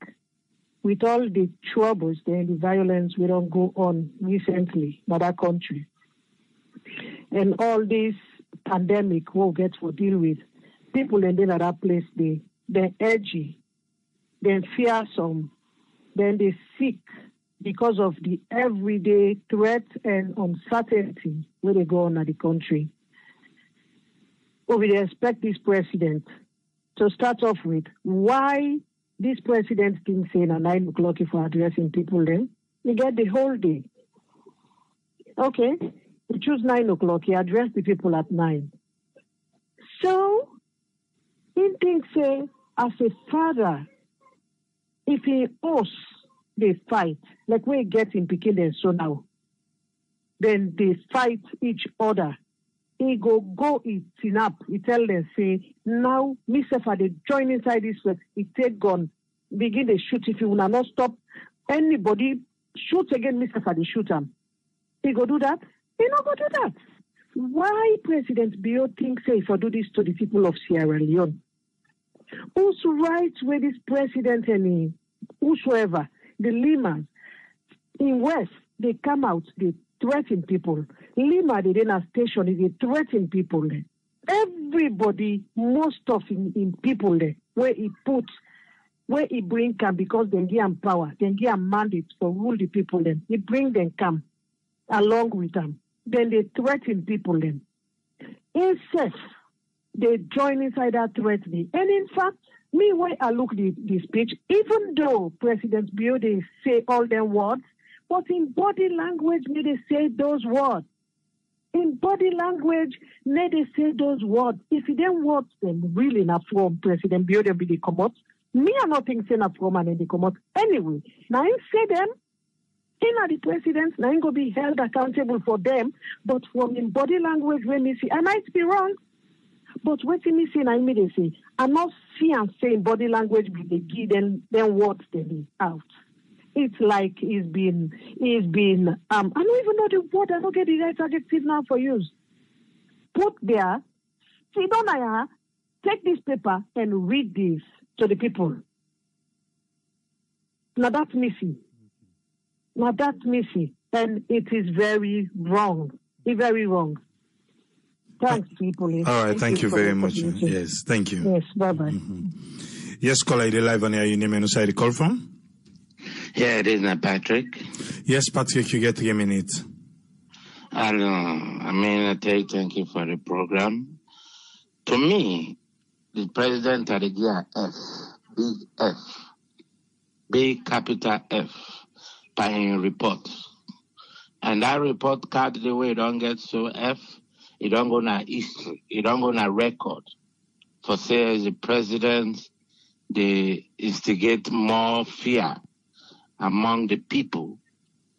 I: with all the troubles and the violence we don't go on recently in that country, and all this pandemic we'll get to deal with, people in that place, they're edgy, they're fearsome, then they sick because of the everyday threat and uncertainty where they go on at the country. But we expect this president to start off with why this president thinks saying at 9 o'clock for addressing people then. We get the whole day. Okay, we choose 9 o'clock, he addressed the people at 9. So, he thinks as a father, if he owes they fight, like we get in Pekin and so now, then they fight each other. He go it up. He tell them, say, now, Mr. they join inside this way. He take gun, begin to shoot. If you will not stop anybody, shoot again, Mr. they shoot him. He go do that? He not go do that. Why President Bio thinks say for do this to the people of Sierra Leone? Whose rights were this president and whosoever, the Limas in West, they come out, they threaten people. Lima, they didn't station, they threaten people there. Everybody, most of in people there, where he bring come because they give him power, they give him mandate for rule the people then. He bring them come along with them. Then they threaten people then. Instead, they join inside that threatening. And in fact, me when I look the speech, even though President Bio they say all them words, but in body language, may they say those words. In body language, may they say those words. If you don't words them really not from President Bio, they be the come out. Me are not think say not from and they come out. Anyway, now I say them, in the presidents, now I'm going to be held accountable for them, but from in body language, when me see, I might be wrong, but what me see, I may say, I'm not see and say in body language, but they give them words they be out. It's like he's been, I don't even know the word, I don't get the right adjective now for use. Put there, sit down here, take this paper and read this to the people. Now that's missing. Now that's missing. And it is very wrong. It's very wrong. Thanks, people.
A: All right, thank you very much. Yes, thank you.
I: Yes, bye-bye.
A: Yes, caller, the live on air, your name and where you call from?
J: Yeah, it is not Patrick.
A: Yes, Patrick, you get 3 minutes.
J: I thank you for the program. To me, the president had a gear F, big capital F, by a report. And that report card, the way it don't get so F, it don't go na history, it don't go na record. For say as the president, they instigate more fear among the people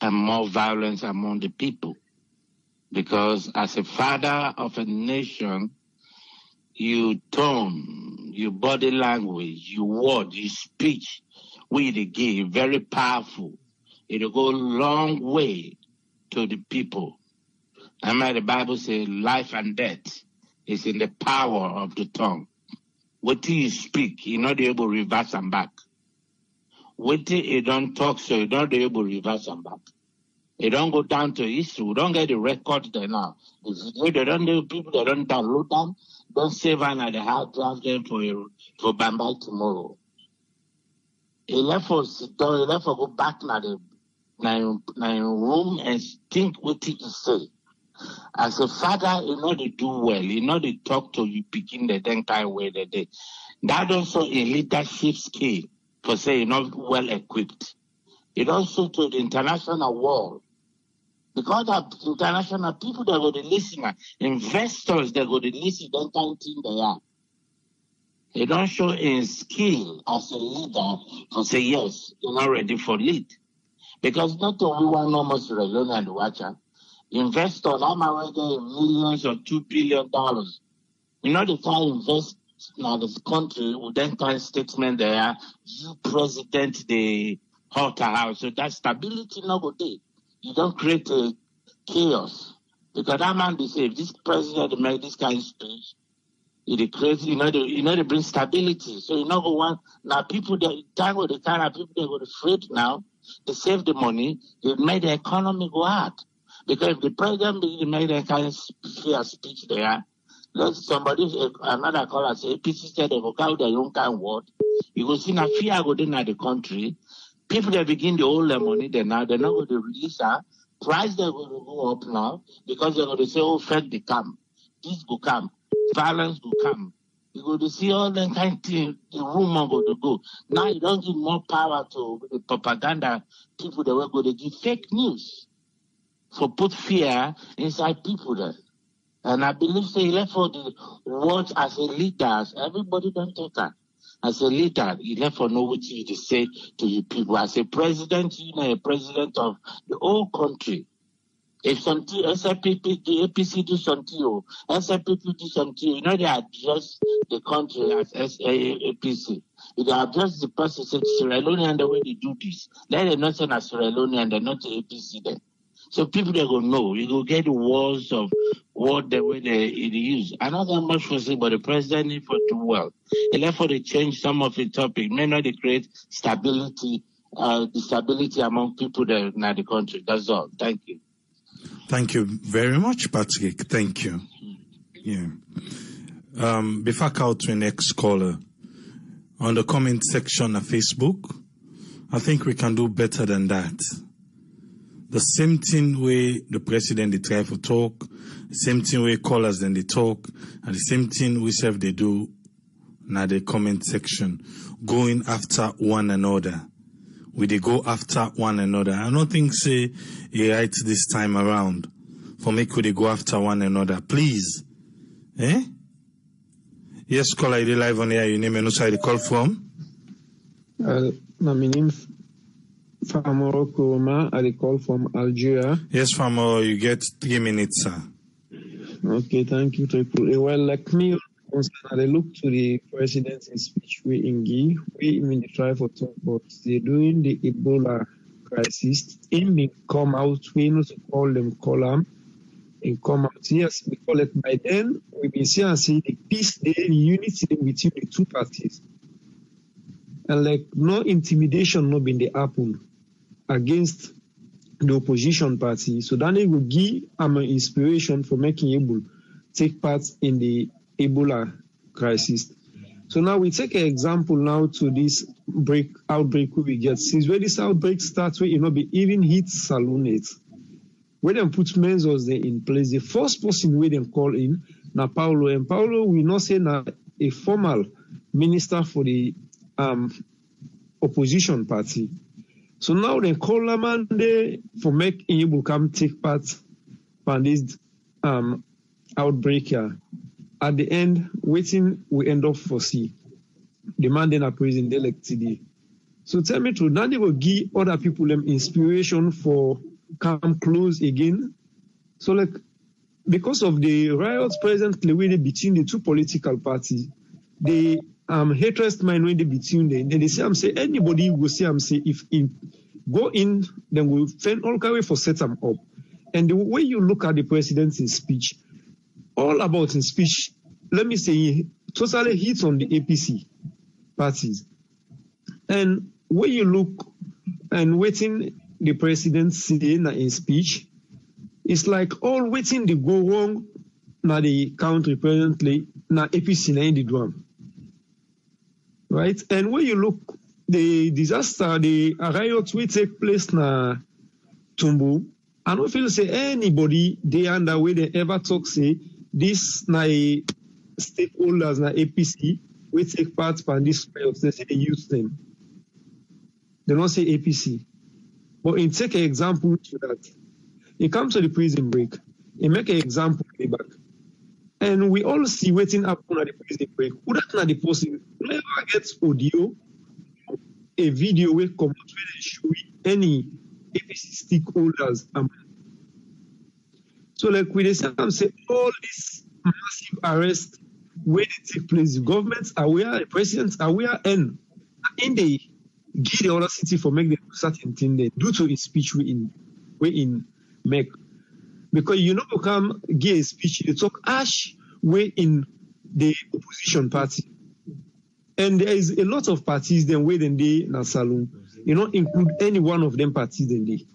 J: and more violence among the people. Because as a father of a nation, you tone, your body language, your word, your speech, we the give, very powerful. It'll go a long way to the people. The Bible says life and death is in the power of the tongue. What you speak, you're not able to reverse and back. What you don't talk, so you're not able to reverse and back. It don't go down to history. We don't get the record there now. If they don't do people, they don't download them, don't save them at the hard drive them for Bamba tomorrow. He left for go back na the room and think what he say. As a father, you know they do well. You know they talk to you picking the then kind way that they. That also a leadership skill for say you're not well equipped. It also to the international world. Because of international people that go to listen, investors that go to listen, don't kind of thing they are. They don't show a skill as a leader to say yes, you're not ready for lead. Because not only one almost Leone and the watcher, investors, I'm already millions or $2 billion. You know, they can't invest now this country with that kind of statement there, you president the Hotter House. So that stability no go there. You don't create a chaos. Because that man, they say, if this president made this kind of speech, it creates, they bring stability. So you know want now people that time with the kind of people that go to afraid now, they save the money, they made the economy go out. Because if the president made that kind of fear speech there, let somebody another caller say APC said they go count their own kind of word. You go see now fear go in the country. People that begin to hold their money they're not going to release her. Price they're going to go up now because they're going to say, oh, Fed they come. This will come. Violence will come. You go to see all that kind of thing, the rumor go to go. Now you don't give more power to the propaganda people that were going to give fake news. So put fear inside people there. And I believe they left for the words as a leader. Everybody don't talk that. As a leader, you left for know what you to say to your people. As a president, you know, a president of the whole country. If something, SLPP, the APC do something, SLPP do something, you know, they address the country as APC. If they address the person, say Sierra Leone and the way they do this, then they're not saying as Sierra Leone and they're not the APC then. So people they go know, you go get the words of what the way they use. I know that much for say, but the president need for do well. And therefore they change some of the topic. May not they create stability, the stability among people that in the country. That's all. Thank you.
A: Thank you very much, Patrick. Thank you. Yeah. Before I call to the next caller, on the comment section of Facebook, I think we can do better than that. The same thing way the president they try to talk, the same thing way callers then they talk, and the same thing we say they do now the comment section, going after one another. They go after one another. I don't think say he right this time around for make they go after one another. Please. Eh? Yes, caller, you live on air. Your name and also the call from?
K: My name is Famoro Kuruma. I call from Algeria.
A: Yes, Famoro, you get 3 minutes, sir.
K: Okay, thank you, Triple. Well, like me, I look to the president's speech we in the try for talk about they during the Ebola crisis, in come out, we know to call them column and come out. Yes, we call it by then, we been see and see the peace, the unity between the two parties. And like no intimidation no been the happen against the opposition party. So then it will give an inspiration for making able take part in the Ebola crisis. So now we take an example now to this outbreak we get. Since where this outbreak starts, where be even hit Salonate, where they put measures there in place. The first person where they call in na Paulo, and Paulo we not say na a formal minister for the opposition party. So now they call Lamande for make able come take part in this outbreak here. At the end, waiting we end up for see. Demanding a prison elected. So tell me true, now they will give other people them inspiration for come close again. So like because of the riots presently between the two political parties, the hatred minority between them, then they say say anybody will say say if go in, then we'll find all the way for set them up. And the way you look at the president's speech, all about his speech, let me say, totally hits on the APC parties. And when you look and waiting the president saying in speech, it's like all waiting to go wrong now the country presently, now APC na in the drum. Right? And when you look, the disaster, the riots will take place na Tumbu, I don't feel say anybody they under way they ever talk say this na stakeholders na APC we take part in this riot, they say they use them. They don't say APC. But in take an example to that. It comes to the prison break. It make an example back. And we all see waiting up on the prison break. Who that not the person whoever gets audio, a video will come out where they show any APC stakeholders. So like we say all this massive arrest where they take place, the governments are aware, the presidents are aware, and in the give the other city for make the certain thing there due to his speech we in make. Because you know come give a speech, they talk ash way in the opposition party. And there is a lot of parties then where then they na saloon. You don't include any one of them parties then they.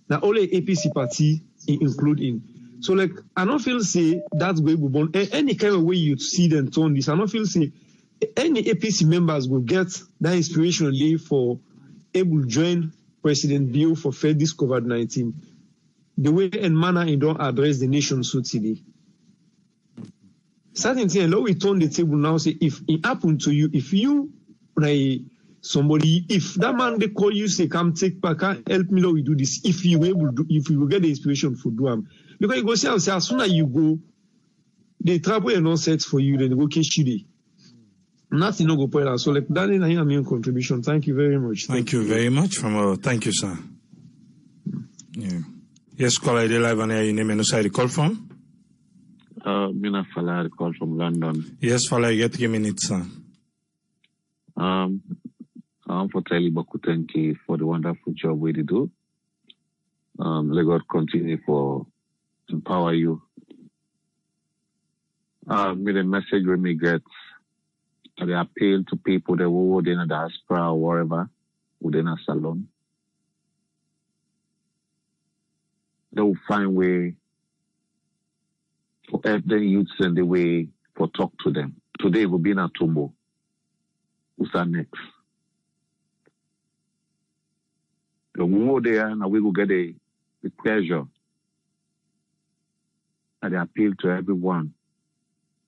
K: Now only APC party include in. So like I don't feel say that's way we born any kind of way you see them turn this. I don't feel say any APC members will get that inspiration day for able to join President Bill for fight this COVID-19. The way and manner in don't address the nation so today. Certain thing, now we turn the table now say if it happened to you, if you like somebody, if that man they call you say come take back, help me, we do this. If you able to, if you will get the inspiration for do them. Because you go say as soon as you go, they trouble and not set for you, then they go catch you there. Nothing no go point. So like that is my main contribution. Thank you very much.
A: Thank you very much. Thank you, sir. Yeah. Yes, caller, they live on air. Your name and also the call from?
L: Mina Fala, I call from London.
A: Yes, Fala, you get 3 minutes, sir.
L: For telling Baku, thank you for the wonderful job we do. Let God continue for empower you. With a message we may get, the appeal to people that were within a diaspora or wherever, within a salon. they will find way for help the youths and the way for talk to them. Today we'll be in a Tumbo. Who's our next? The more there, and we will get the pleasure and the appeal to everyone.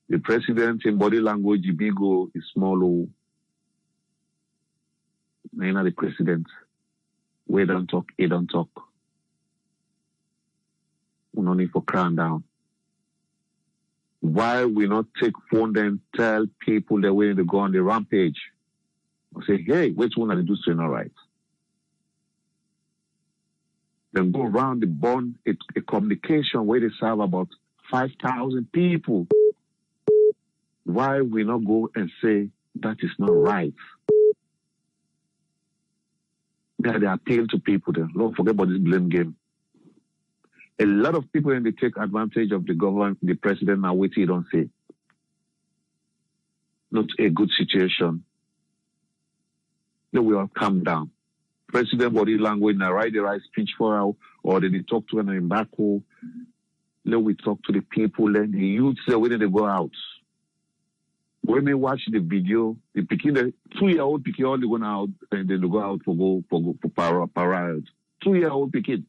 L: The president in body language, Ibigo is small. None of the president. We don't talk, he don't talk. We no need for crying down. Why we not take phone and tell people they're willing to go on the rampage? Or say, hey, which one are they doing all right? Then go around the bond, a communication where they serve about 5,000 people. Why we not go and say that is not right? They appeal to people then. Don't forget about this blame game. A lot of people when they take advantage of the government, the president now wait till you don't say. Not a good situation. They will calm down. President body language, now write the right speech for her, or they talk to her in Baku. Then we talk to the people, then the youths when they go out. When they watch the video, the 2-year-old Pekin only going out and then they go out for parade. 2-year-old Pekin.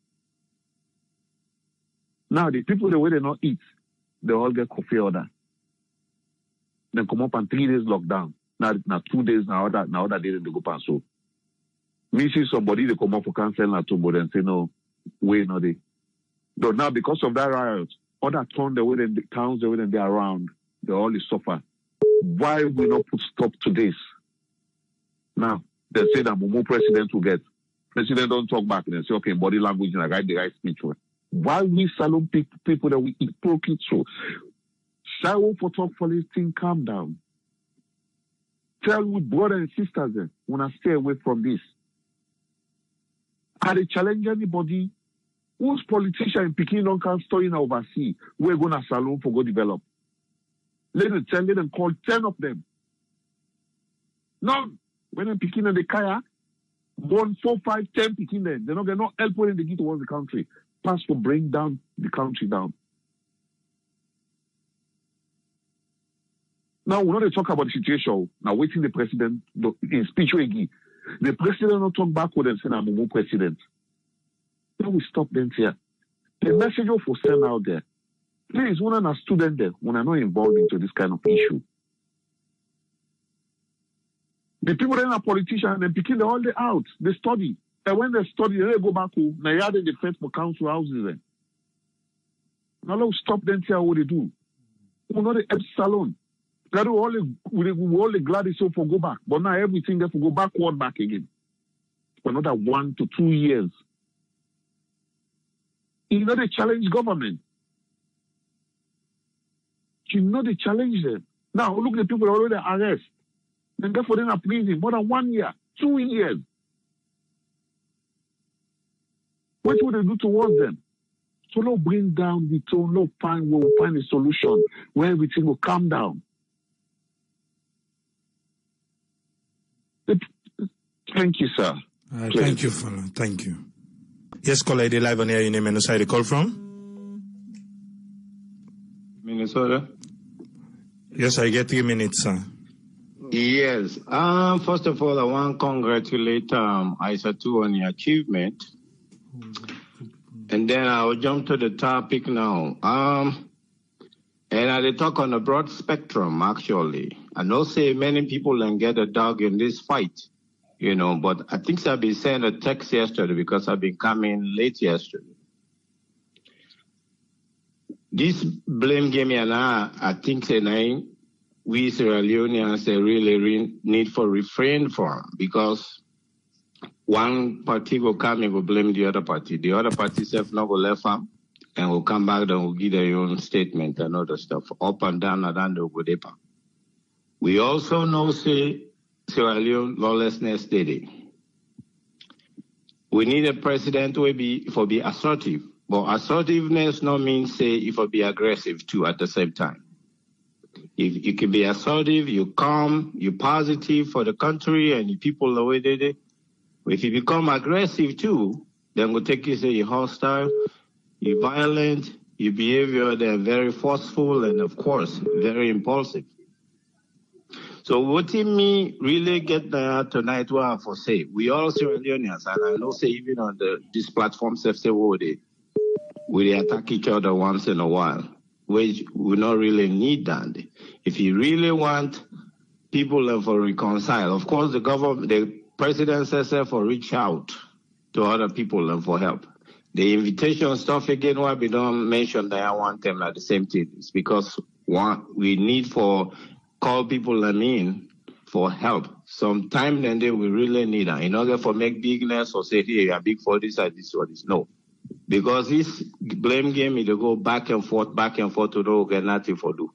L: Now the people the way they not eat, they all get coffee order. Then come up and 3 days lockdown. Now 2 days now that day they go past so. Me see somebody they come up for cancel at Tumbo and say no, way no they. But now because of that riot, other town the way the towns the way they around, they all suffer. Why we not put stop to this? Now, they say that Mumu president will get. President don't talk back and they say, okay, body language and I write the right speech. Why we salon people that we hypocrite so? Shall for talk for this thing, calm down. Tell with brothers and sisters then, when I stay away from this. Are they challenge anybody? Whose politician in Pekin don't come story now overseas? We're going to salon for go develop. Let them call 10 of them. None. When I'm picking in the kaya, 1, 4, 5, 10 picking them. They're not going to help when they get towards the country. Pass to bring down the country down. Now, we're not going to talk about the situation. Now, waiting the president, in speech, the president not talk back with them saying, I'm a more president. Now we stop them here. The message for send out there. Please, when I'm a student there, when I'm not involved into this kind of issue. The people that are politicians, they picking all the out. They study. And when they study, they go back to Nayade and they fight for council houses then. Now let's stop them here what they do. We're not the salon. We all glad it's so for go back. But now everything they for go backward back again. For another 1 to 2 years. You know they challenge government. You know they challenge them. Now look at the people already arrest. And therefore they're not prison more than 1 year, 2 years. What would they do towards them? So no bring down the tone, no we'll find a solution where everything will calm down. Thank you, sir.
A: Thank you, Fala. Thank you. Yes, caller, they live on air. Your name and where you call from?
M: Minnesota.
A: Yes, I get 3 minutes, sir.
M: Yes. First of all, I want to congratulate Isatu on your achievement. And then I'll jump to the topic now. And I talk on a broad spectrum, actually. I know say many people can get a dog in this fight, you know, but I think I've been sent a text yesterday because I've been coming late yesterday. This blame game, and I think we Sierra Leoneans really need for refrain from, because one party will come and will blame the other party. The other party self not will left them and will come back and will give their own statement and other stuff up and down and down the Ogodepa. We also know say Sierra Leone lawlessness steady. We need a president who will be assertive. But assertiveness not means say if will be aggressive too at the same time. If you can be assertive, you calm, you positive for the country and the people the way they did. If you become aggressive too, then we'll take you say you're hostile. you're violent, your behavior, they're very forceful and, of course, very impulsive. So what me really get there tonight, what I for say, we all Sierra Leoneans, and I know say even on this platform, say we attack each other once in a while, which we not really need that. If you really want people to reconcile, of course the president says for reach out to other people for help. The invitation stuff again, why we don't mention that I want them at the same thing. It's because we need for call people in for help. Sometime then they will really need that. In order for make bigness or say, hey, you're big for this or this or this. No. Because this blame game is to go back and forth to no get nothing for do.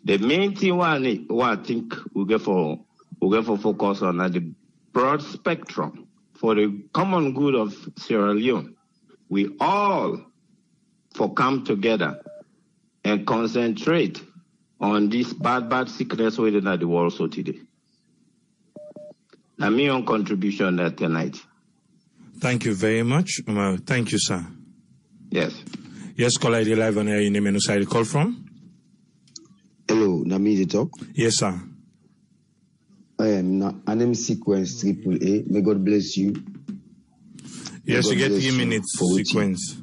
M: The main thing what I think we get for focus on at the broad spectrum for the common good of Sierra Leone. We all for come together and concentrate on this bad sickness within the world so today. And me on contribution that tonight.
A: Thank you very much. Thank you, sir.
M: Yes.
A: Yes, caller ID live on air. Your name and where you call from?
N: Hello, Nami talk.
A: Yes, sir.
N: I am Sequence AAA. May God bless you.
A: Yes, you get 3 minutes Sequence.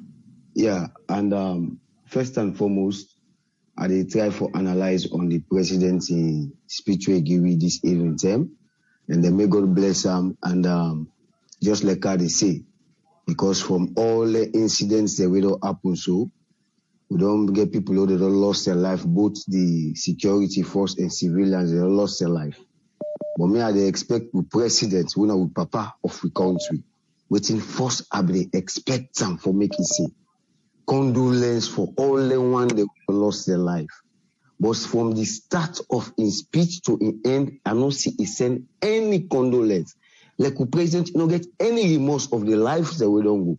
N: Yeah, and first and foremost, I did try for analyze on the president's speech we give this evening time, and then may God bless him. And just like how they say, because from all the incidents that will happen, so we don't get people who they don't lost their life, both the security force and civilians they don't lost their life. But me, I they expect the president, we know with Papa of the country, waiting first, I they expect them for making say condolence for all the one that lost their life. But from the start of his speech to the end, I don't see he send any condolence. Like the president, you don't get any remorse of the lives that we don't go.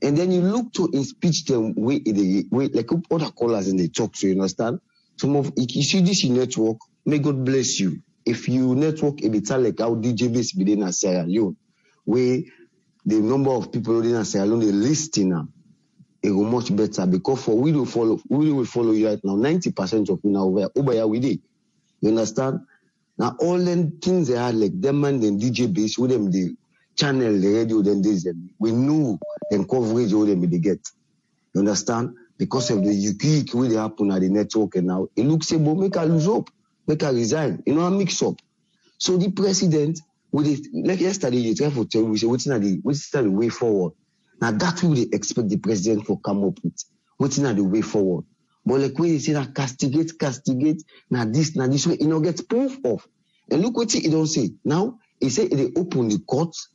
N: And then you look to his speech, them way like other callers in the talk, so you understand? Some of you see this in network, may God bless you. If you network a bit like how DJ base be in Sierra Leone, where the number of people in Sierra Leone they listing them, it will much better because for we will follow you right now. 90% of you now over here we did. You understand? Now all them things they had like them and then DJ base with them the channel, the radio, then this them. We know them coverage all them they get. You understand? Because of the unique way they happen at the network and now it looks able make her lose up, make her resign. You know, a mix up. So the president with it like yesterday you try to tell we say what's the way forward. Now that will they expect the president to come up with. What's not the way forward. But like when they say that castigate, now this way, you know, get proof of. And look what he don't say. Now, he said they open the courts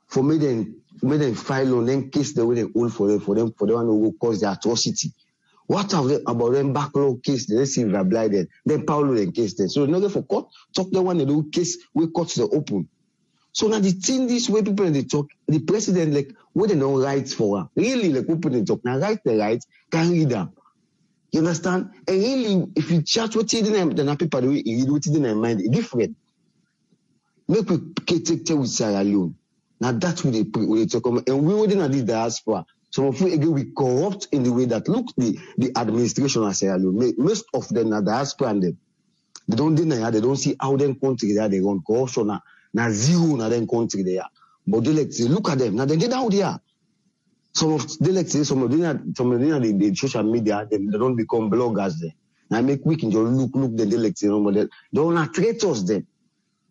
N: for me then file on them case they will hold for them one who will cause the atrocity. What about them backlog case? They see if they're blinded. Then Paulo then case then. So not for court, talk the one they do case where courts they open. So now the thing this way people they talk, the president like what they know rights for her. Really like open the talk. Now write the rights, can read them. You understand? And really if you chat what you didn't then people the way you read what you didn't mind it's different. Make we take with Sierra Leone. Now that's what they talk about. And we wouldn't have the diaspora. Some of we again we corrupt in the way that look the administration of Sierra Leone. Most of them are diaspora and them. They don't deny, they don't see how them country there they run corruption now zero na them country there. But they like say, look at them. Now they get out there. Some of them the social media, they don't become bloggers there. Now make we can just look then they like say they don't have traitors them.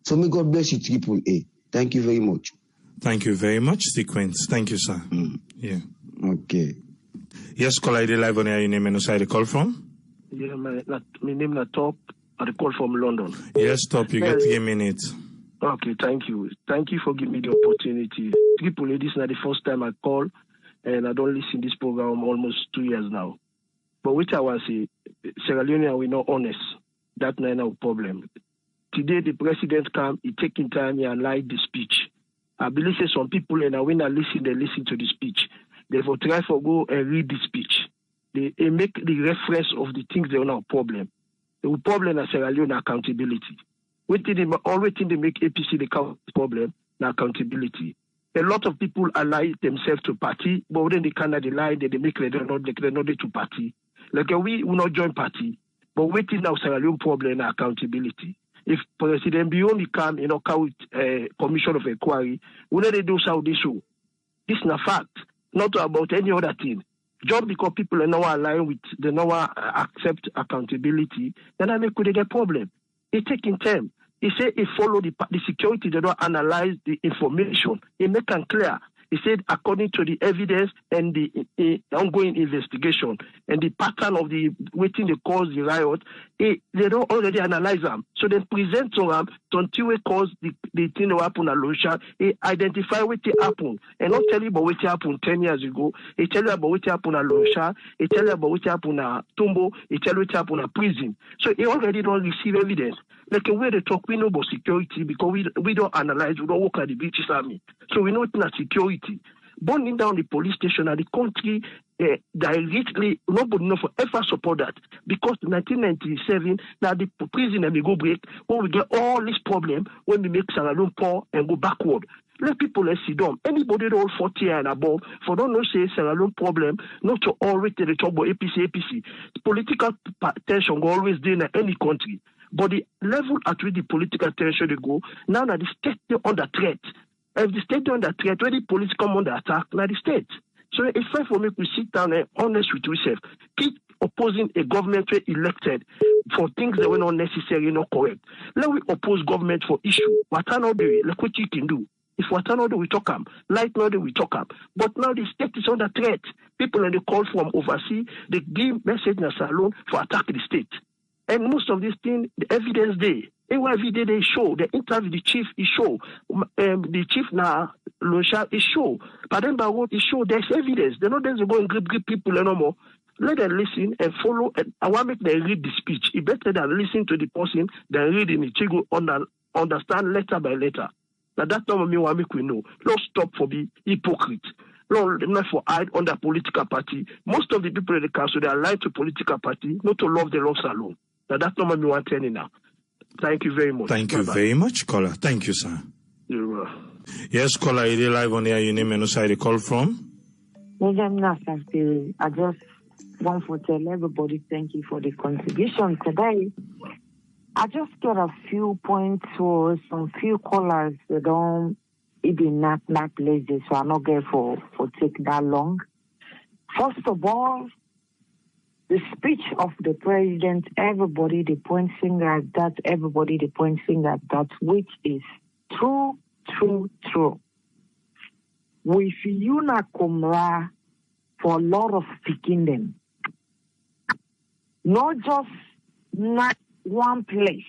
N: So may God bless you, AAA. Thank you very much.
A: Thank you very much, Sequence. Thank you, sir. Yeah.
N: Okay.
A: Yes, call ID live on air. Your name and where you call from?
O: Yeah, my name is Top. I call from London.
A: Yes, Top. You get 3 minutes.
O: Okay, thank you. Thank you for giving me the opportunity. AAA, this is not the first time I call, and I don't listen to this program almost 2 years now. But which I want to say, Sierra Leone, we not honest. That's not our problem. Today, the president come, he taking time and like the speech. I believe some people, and when they listen to the speech. They will try to go and read the speech. They make the reference of the things that are not problem. The problem is Sierra Leone accountability. Always think they make APC the problem, na accountability. A lot of people ally themselves to party, but when they cannot lie, they make they not to party. Like we will not join party, but waiting now Sierra Leone problem and accountability. If President Bioni come, come with a commission of inquiry, we let they do so this show. This is a fact, not about any other thing. Just because people are now aligned with the now accept accountability, then I make could get problem. It's taking time. He said he follow the security, they don't analyze the information. He make it clear. He said according to the evidence and the ongoing investigation and the pattern of the waiting they cause the riot, they don't already analyze them. So they present to them until we cause the thing that happened at Lucia, he identify what happened. And not tell you about what happened 10 years ago. He tell you about what happened at Lucia, he tell you about what happened at Tumbo, he tell you what happened at prison. So he already don't receive evidence. Like a way they talk, we know about security because we don't analyze, we don't work at the British Army. So we know it's not security. Burning down the police station and the country directly, nobody knows for ever support that. Because in 1997, now the prison and we go break, when we get all this problem, when we make Sierra Leone poor and go backward. Let people let's sit down. Anybody that all 40 and above, for don't know say Sierra Leone problem, not to always tell the talk about APC. Political tension will always be in any country. But the level at which the political tension they go, now that the state is under threat. If the state is under threat, when the police come under attack, now the state. So it's fine for me to sit down and honest with yourself. Keep opposing a government elected for things that were not necessary, not correct. Let we oppose government for issue. What I not do, like what you can do. If what I not do, we talk them. Light not do, we talk them. But now the state is under threat. People in the call from overseas, they give message in a salon for attack the state. And most of these things, the evidence every day they show, the interview, the chief is show, the chief now, Lucia is show. But then by what is show, there's evidence. They're not going to go and grip people anymore. Let them listen and follow. And I want to make them read the speech. It's better than listen to the person than reading it. You go understand letter by letter. Now that's not me what we know. Let's stop for being hypocrite. Not for hide under political party. Most of the people in the council, they are allied to political party, not to love the laws alone. Now that's not what we want to now. Thank you very much.
A: Thank you very much, caller. Thank you, sir.
O: You're welcome.
A: Yes, caller, you live on air. Your name and where you call from?
P: I just want to tell everybody thank you for the contribution today. I just got a few points or some few callers that don't even not places, so I'm not going for take that long. First of all, the speech of the president, everybody they point finger at that, everybody they point finger at that, which is true. With Yuna Kumra for a lot of speaking them. Not just not one place.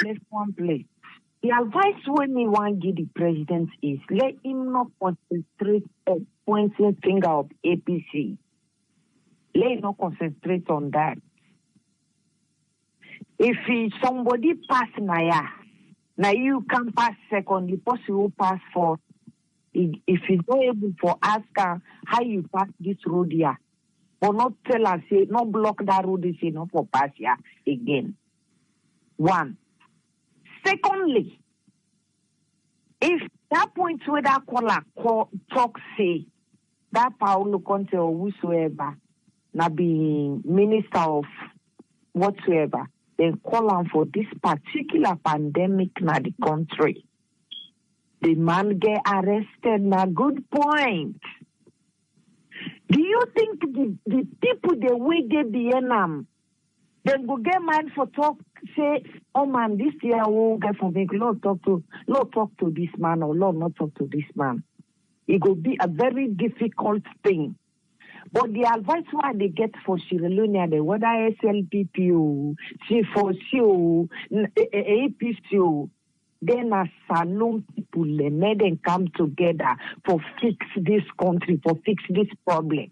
P: Left one place. The advice when we want to give the president is let him not concentrate on pointing finger of APC. Let him not concentrate on that. If somebody pass now you can pass second, the person who pass first. If he's not able to ask her how you pass this road here, or not tell her, say, not block that road, say, not for pass here again. One. Secondly, if that point where that caller talk say, that Paulo Conte or whosoever, now be minister of whatsoever, then call on for this particular pandemic na the country. The man get arrested na good point. Do you think the people the way get the enam, then go get mind for talk, say, oh man, this year won't get for me, Lord talk to this man or Lord not talk to this man. It will be a very difficult thing. But the advice why they get for Sierra Leone, the whether SLPP, C4C, APC, then as Salon people, they made them come together for fix this country, for fix this problem.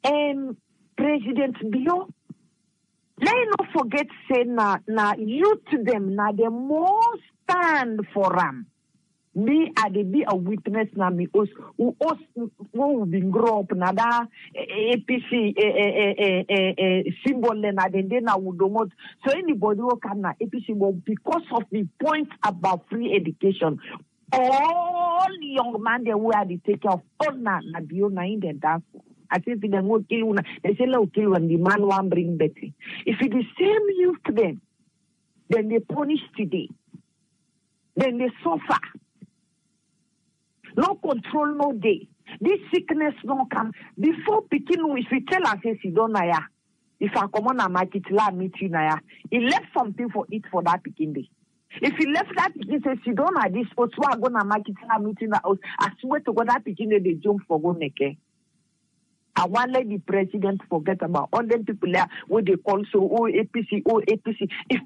P: And President Bio, let not forget say na youth them, na the most stand for them. Me, I be a witness now. Me, us, who been grow up na da APC symbol na then na would so anybody who can na APC will because of the point about free education. All young man they were the take care of all na bio na in the dance. I think they will kill one. They say they'll kill when the man one bring Betty. If it is same youth then they punish today. Then they suffer. No control, no day. This sickness no come. Before picking, if we tell us, he don't know, if I come on a market, la meet you, he left something for it for that picking day. If he left that, he says, he don't know this, or so I go na market, la meet you, I swear to God, that picking day, they jump for go neke. I want let the president forget about all them people there what they call so APC. If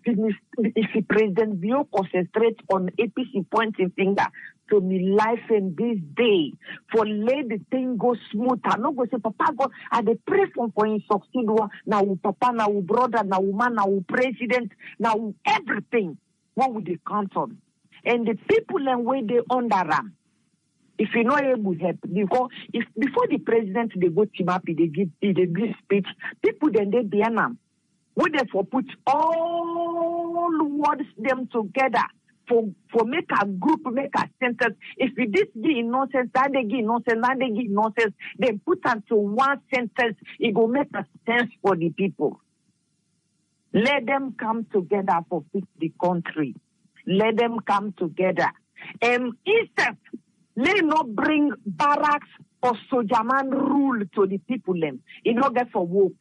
P: the president will concentrate on APC pointing finger to me life in this day for let the thing go smooth. I not go say Papa God, I dey pray for him succeed. Now Papa, now brother, now man, now president, now everything. What would they count on? And the people and where they under them. If you're not able to help, because if before the president they go team up, they give speech, people then they be them. We therefore put all words them together for make a group, make a sentence. If we this give nonsense, that they give nonsense, that they give nonsense, then put into one sentence, it will make a sense for the people. Let them come together for fix the country. Let them come together. Instead, let not bring barracks or sojaman rule to the people. It not get for work.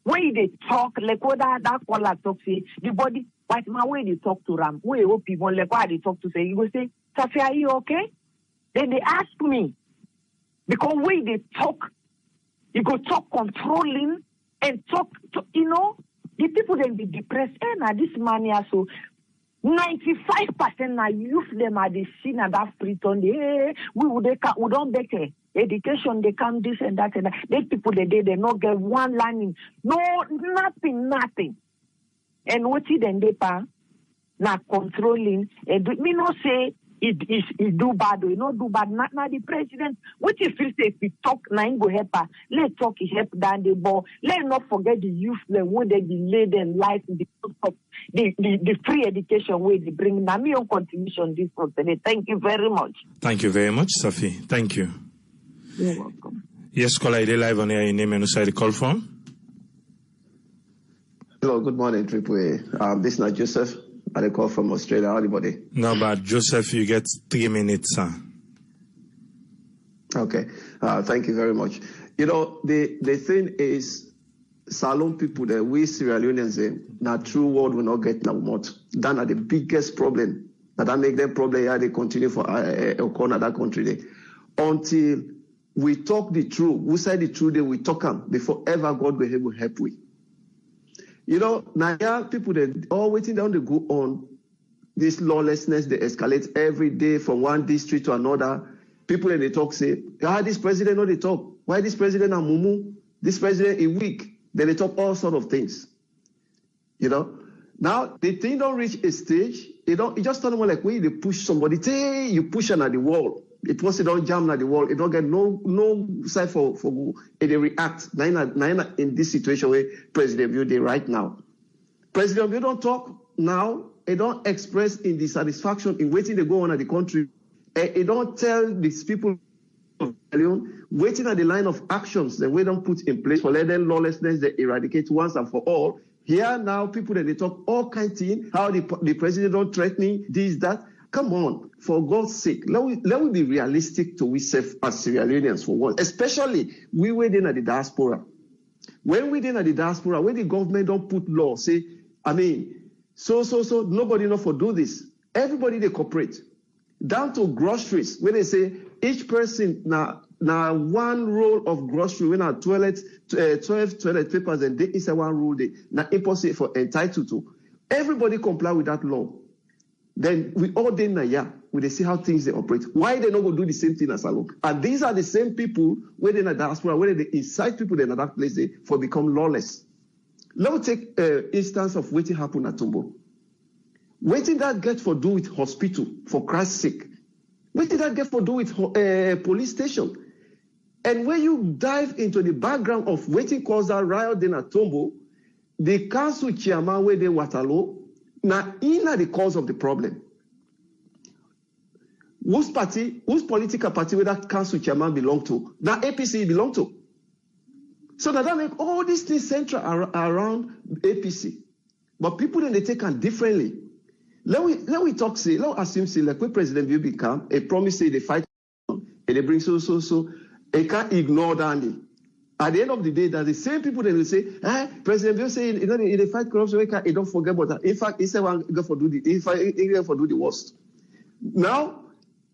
P: When they talk, like what that caller talk say, the body, but my way they talk to them, way hope people like what they talk to say, you go say, Safi, are you okay? Then they ask me, because when they talk, you go talk controlling and talk, to, the people then be depressed. And this man here, so 95% now youth them are the scene and that free on the we don't better education they come this and that and that. These people they not get one learning, no nothing. And what it then they pa now controlling and me not say it do bad or not do bad. Not the president. What if he say if we talk now go help her, let talk is help down the ball. Let not forget the youth when they delay their life because of the free education way they bring. Now me on contribution this one today. Thank you very much.
A: Thank you very much, Safi. Thank you.
P: You're welcome.
A: Yes, caller, I live on air. Your name and who the call from?
Q: Hello, good morning, Triple A. This is not Joseph. I call from Australia. Anybody?
A: No, but Joseph, you get 3 minutes, sir.
Q: Okay. Thank you very much. The thing is, Salon people that we Sierra Leoneans now true world will not get now much. That are the biggest problem. That make them problem here they continue for corner that country there. Until we talk the truth. We say the truth, then we talk them before ever God will able help we. Now people that all waiting down to go on this lawlessness, they escalate every day from one district to another. People that they talk say, this president no they talk. Why this president a mumu? This president is weak. Then they talk all sort of things. Now the thing don't reach a stage, it just turn more like when they push somebody, say you push them at the wall. It was don't jam at the wall, it don't get no side for it they react. Now in this situation where President View they right now. President View don't talk now, it don't express in dissatisfaction in waiting to go on at the country. It don't tell these people of Leone waiting at the line of actions that we don't put in place for let them lawlessness they eradicate once and for all. Here now people that they talk all kind of things, how the president don't threatening this, that. Come on, for God's sake, let me be realistic to ourselves as Sierra Leoneans for once, especially we waiting at the diaspora. When we in at the diaspora, when the government don't put law, say, so nobody know for do this. Everybody they cooperate. Down to groceries, when they say each person now one roll of grocery when our 12 toilet papers and they is a one rule they now impossible for entitled to. Everybody comply with that law. Then we all day now, we they see how things they operate. Why they not go do the same thing as Salon? And these are the same people where they in the diaspora, where they incite people in that place they for become lawless. Let me take instance of waiting happen at Tombo. Waiting that get for do with hospital for Christ's sake. What did that get for do with police station? And when you dive into the background of waiting cause that riot in Atombo, the council chairman where they Waterloo, now in the cause of the problem. Whose political party where that council chairman belong to? That APC belong to. So that make all these things central around APC. But people then they take on differently. Let we talk, say, let assume, say, like when President will become, a promise, say, they fight, and they bring so. They can't ignore that. At the end of the day, that the same people that will say, President will say, they fight corruption, they don't forget about that. In fact, he said, one go for do the worst. Now,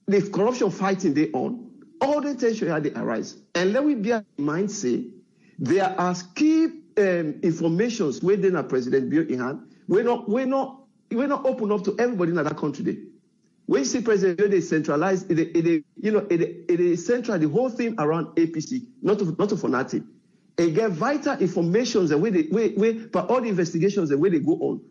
Q: the corruption fighting they on, all the tension had they arise. And let we be in mind, say, there are key informations within a President Bill in hand. We're not open up to everybody in that country. There. When you see President Bill, they centralize it central the whole thing around APC, not for nothing. They get vital information the way but all the investigations the way they go on.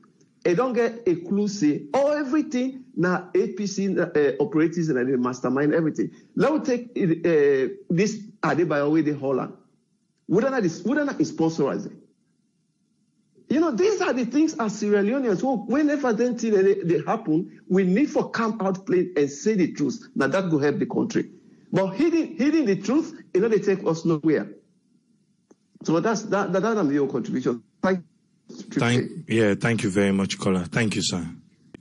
Q: They don't get a clue say everything now APC operators and the mastermind everything. Let me take this Adebayo way they Holland. Wouldn't that is sponsorizing? These are the things as Sierra Leoneans who, whenever they happen, we need for come out plain and say the truth. Now that will help the country. But hiding the truth, they take us nowhere. So that's your contribution.
A: Thank you very much, caller. Thank you, sir.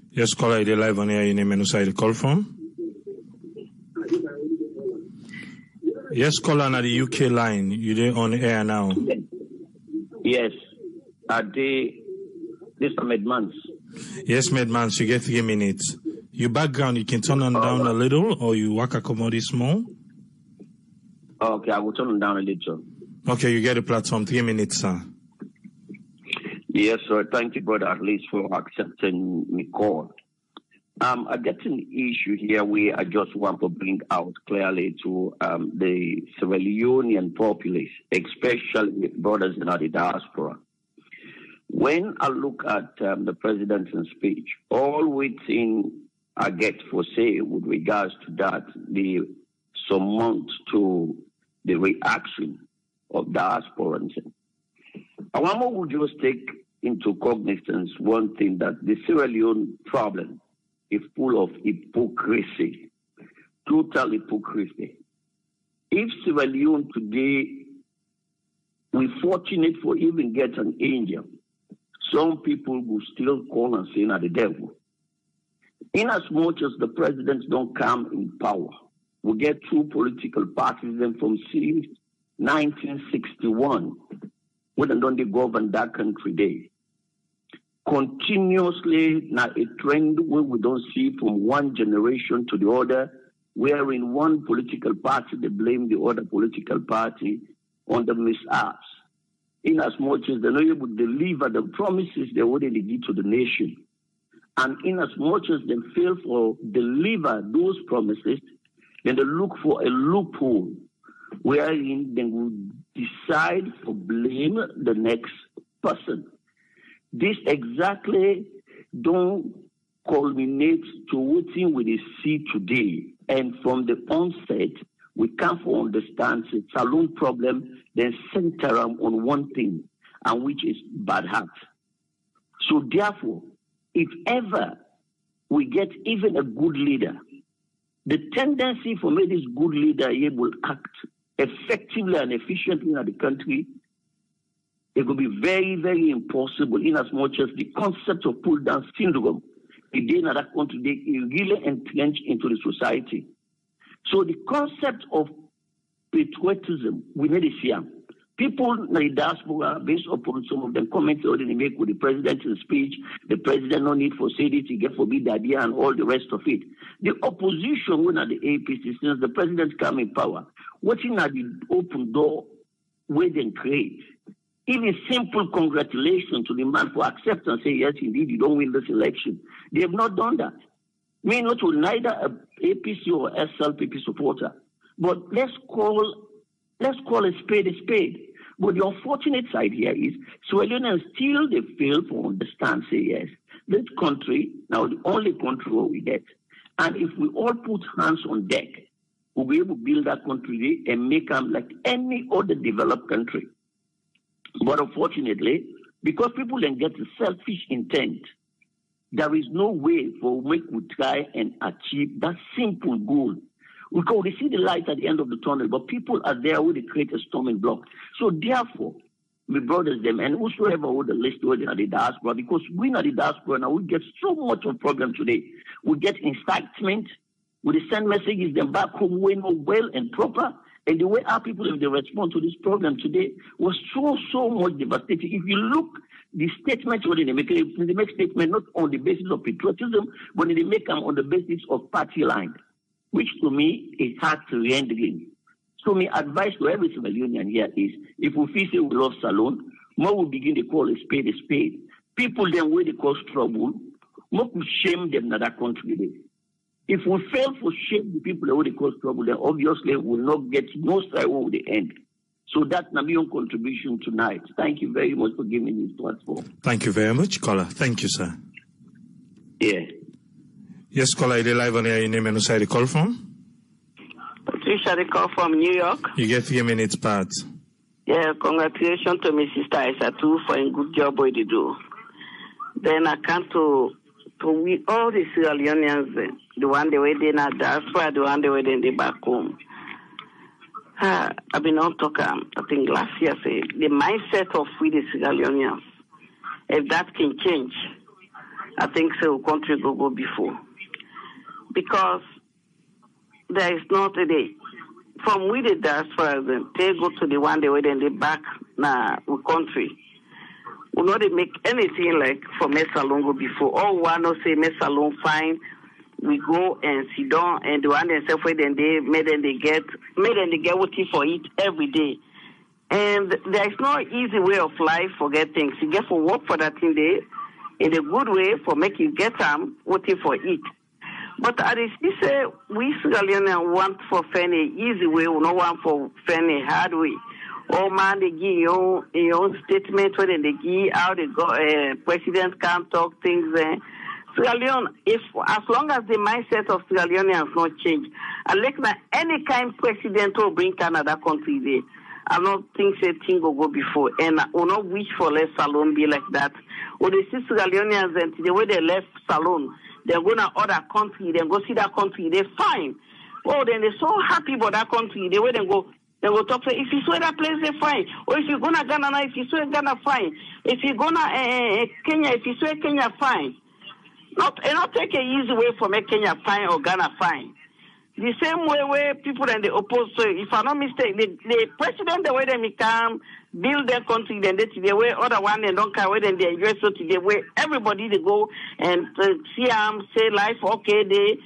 A: Yes, caller, you're live on air. Your name and who the call from? Yes, caller, on the UK line. You're on air now.
R: Yes. This is Medmans.
A: Yes, Medmans, you get 3 minutes. Your background, you can turn on down a little, or you work accommodate small.
R: Okay, I will turn them down a little.
A: Okay, you get a platform. 3 minutes, sir.
R: Yes, sir. Thank you, brother, at least for accepting my call. I get an issue here where I just want to bring out clearly to the Sierra Leonean populace, especially brothers in the diaspora. When I look at the president's speech, all within I get for say with regards to that, the surmount to the reaction of diasporans. I want to just take into cognizance one thing, that the Sierra Leone problem is full of hypocrisy, total hypocrisy. If Sierra Leone today, we're fortunate for even get an angel, some people will still call and say, the devil. In as much as the presidents don't come in power, we get two political parties then from since 1961, when they govern that country day. Continuously, now a trend where we don't see from one generation to the other, where in one political party they blame the other political party on the mishaps. In as much as they're not able to deliver the promises they already did to the nation. And in as much as they fail to deliver those promises, then they look for a loophole wherein they will decide to blame the next person. This exactly don't culminate to what we see today. And from the onset, we can't understand the saloon problem, then center on one thing, and which is bad heart. So therefore, if ever we get even a good leader, the tendency for me this good leader will act effectively and efficiently in the country, it will be very, very impossible in as much as the concept of pull-down syndrome, in that country, they really entrenched into the society. So the concept of patriotism, we need to see people in the diaspora, based upon some of the comments already make with the president's speech, the president no need for say this, he get forbid the idea and all the rest of it. The opposition, when at the APC, since the president come in power, watching at the open door where they create. Even simple congratulations to the man for acceptance, say, yes, indeed, you don't win this election. They have not done that. May not to neither a APC or SLPP supporter. But let's call a spade a spade. But the unfortunate side here is Sierra Leoneans still they fail to understand, say yes. This country, now the only country where we get, And if we all put hands on deck, we'll be able to build that country and make them like any other developed country. But unfortunately, because people then get a selfish intent, there is no way for we to try and achieve that simple goal. Because we see the light at the end of the tunnel, but people are there who they create a storming block. So therefore, my brothers, them, and whosoever would list where they are the diaspora, because we are the diaspora now, we get so much of problem today. We get incitement, we send messages them back home we know well and proper, and the way our people, if they respond to this problem today, was so much devastating. If you look, the statements when they make statement not on the basis of patriotism, but they make them on the basis of party line, which to me is hard to end again. So my advice to every civil union here is, if we feel say we love Salone, more we begin to call a spade a spade. People then where they cause trouble, more we shame them in that country. If we fail to shame the people where they cause trouble, then obviously we will not get no side over the end. So that's my own contribution tonight. Thank you very much for giving me this platform.
A: Thank you very much, caller. Thank you, sir.
R: Yeah.
A: Yes, caller, you're live on air. Your name and who side you call from?
S: Patricia, they call from New York.
A: You get 3 minutes, Pat.
S: Yeah, congratulations to my sister Isa too for a good job what they do. Then I come to we all the Sierra Leoneans, the one they were in the diaspora, the one they were in the back home. I've been on talking, I think last year, say the mindset of we the Sierra Leoneans, if that can change, I think so country will go before. Because there is not a day. From we the diaspora, they go to the one they were in the back country. We not make anything like for Messalon go before. All one no say Messalon fine. We go and sit down and the one themselves where then they made them they get waiting for it every day. And there is no easy way of life for get things. You get for work for that thing day in a good way for make you get waiting for it. But as you say, we Sierra Leone want for fairly easy way, we don't want for fairly hard way. Oh man, they give your statement when they give how they go. President can't talk things. Sierra Leone, if as long as the mindset of Sierra Leone has not changed, and like that any kind of president will bring Canada country there, I don't think say thing will go before. And we not wish for less Salone be like that. Or they see Sierra Leoneans and the way they left Salone, they're going to other country, then go see that country, they're fine. Oh, then they're so happy about that country, the way they go talk to, if you swear that place, they're fine. Or if you're going to Ghana, if you swear Ghana, fine. If you're going to Kenya, if you swear Kenya, fine. Not take an easy way for make Kenya fine or Ghana fine. The same way where people and the oppose, so if I'm not mistaken, the president, the way they come, build their country, then the way other one they don't care, where then they enjoy so the way everybody they go and see them, say life, okay, they.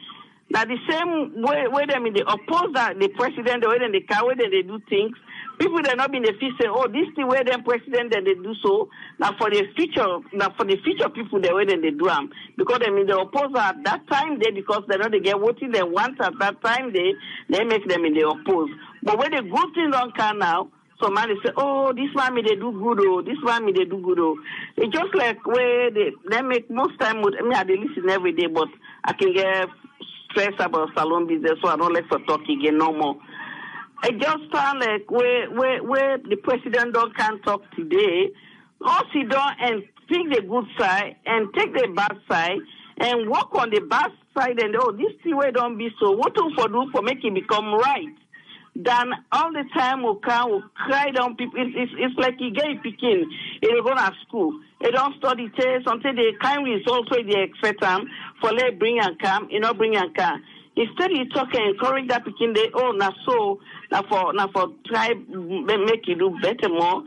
S: Now the same way where they oppose that the president, the way then they care, where then they do things. People they not been the feel say, oh, this the way then president then they do so. Now for the future people the way then they do them. Because they oppose at that time they because they know they get what they want at that time they make them in the oppose. But when the good thing don't come now, somebody say, oh, this one they do good, oh, this one they do good, oh. It's just like where they make most time I they listen every day, but I can get stressed about salon business, so I don't like to talk again no more. It just sound like where the president can't talk today, all sit down and take the good side and take the bad side and work on the bad side and this thing way don't be so. What do for make it become right? Then all the time will cry down people. It's like you get a picking. It'll go to school. They don't study tests until they kind results where they expect them for let bring and come, bring and come. Instead you talk and encourage that picking they now for try make you do better more.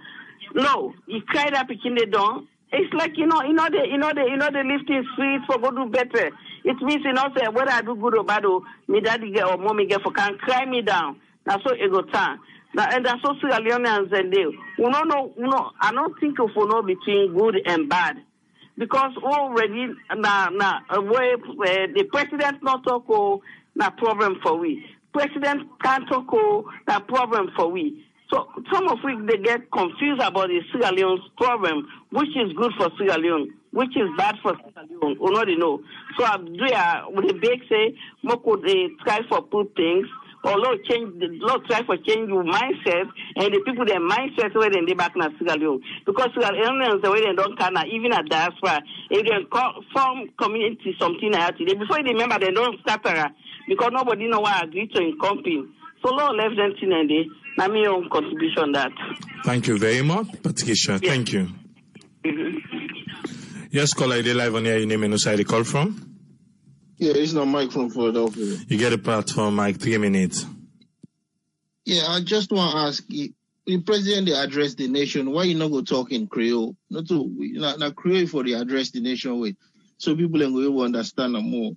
S: No, you cry that picking they don't. It's like the lifting streets for go do better. It means say whether I do good or bad me daddy get or mommy get for can cry me down. That's so ego time. And that's so Sierra Leoneans and they. I don't think of between good and bad. Because already where the president not talk na problem for we. President can't talk na problem for we. So some of we they get confused about the Sierra Leone's problem, which is good for Sierra Leone, which is bad for Sierra Leone. Leone, or not, So I do with the big say, more could try for put things, or Lord try for change your mindset, and the people their mindset where they back in Sierra Leone. Because Sierra Leoneans the way they don't can even at diaspora, if they form community something like that, before they remember they don't scatter because nobody know why agree to in company. So Lord left them in and they na my own contribution that.
A: Thank you very much, Patricia.
S: Yes.
A: Thank you.
S: Mm-hmm.
A: Yes, caller, they live on here. Your name and where you call from?
T: Yeah, it's not Mike from Philadelphia.
A: You get a part from Mike, 3 minutes.
T: Yeah, I just want to ask you, the president they address the nation, why you not go talk in Creole? Not Creole for the address the nation with. So people will understand them more.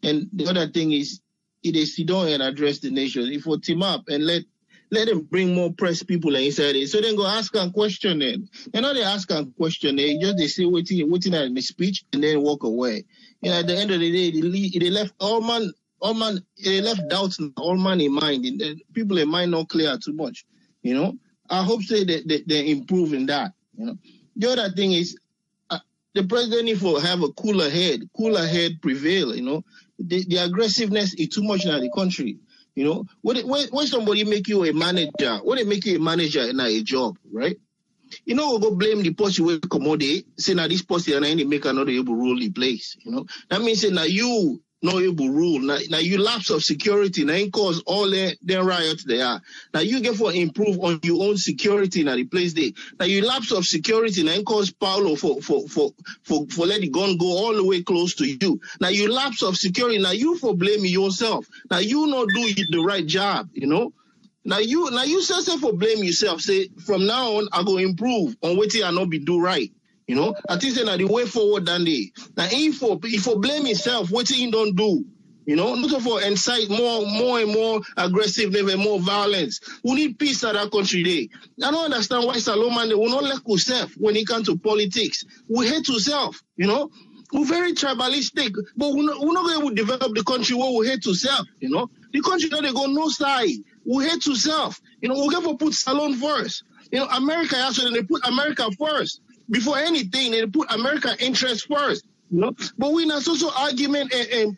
T: And the other thing is, if they sit down and address the nation, if we team up and let them bring more press people inside it. So then go ask and question them. And now they ask and question, they say waiting at the speech and then walk away. And at the end of the day, they left they left doubts all man in mind. And people in mind not clear too much. I hope say that they improve in that. The other thing is the president need to have a cooler head prevail. The aggressiveness is too much in the country. When somebody make you a manager, when they make you a manager in a job, right? We'll go blame the post you will accommodate, say now this post and they make another able rule the place. That means say now you no able rule. Now you lapse of security, now you cause all the riots there. Now you get for improve on your own security now the place there. Now you lapse of security, now you cause Paulo for let the gun go all the way close to you. Now you lapse of security, now you for blame yourself. Now you not do the right job, Now you say for blame yourself. Say from now on I go improve on what I not be do right. I think that the way forward than they. Now if for blame himself, what he don't do. Not for incite more and more aggressiveness and more violence. We need peace in that country day. I don't understand why Salomon they will not let yourself when it comes to politics. We hate yourself, We're very tribalistic, but we're not going to develop the country where we hate yourself, The country that they go no side. We hate yourself. We're going to put Salon first. America actually they put America first. Before anything, they put American interest first. But we not so argument and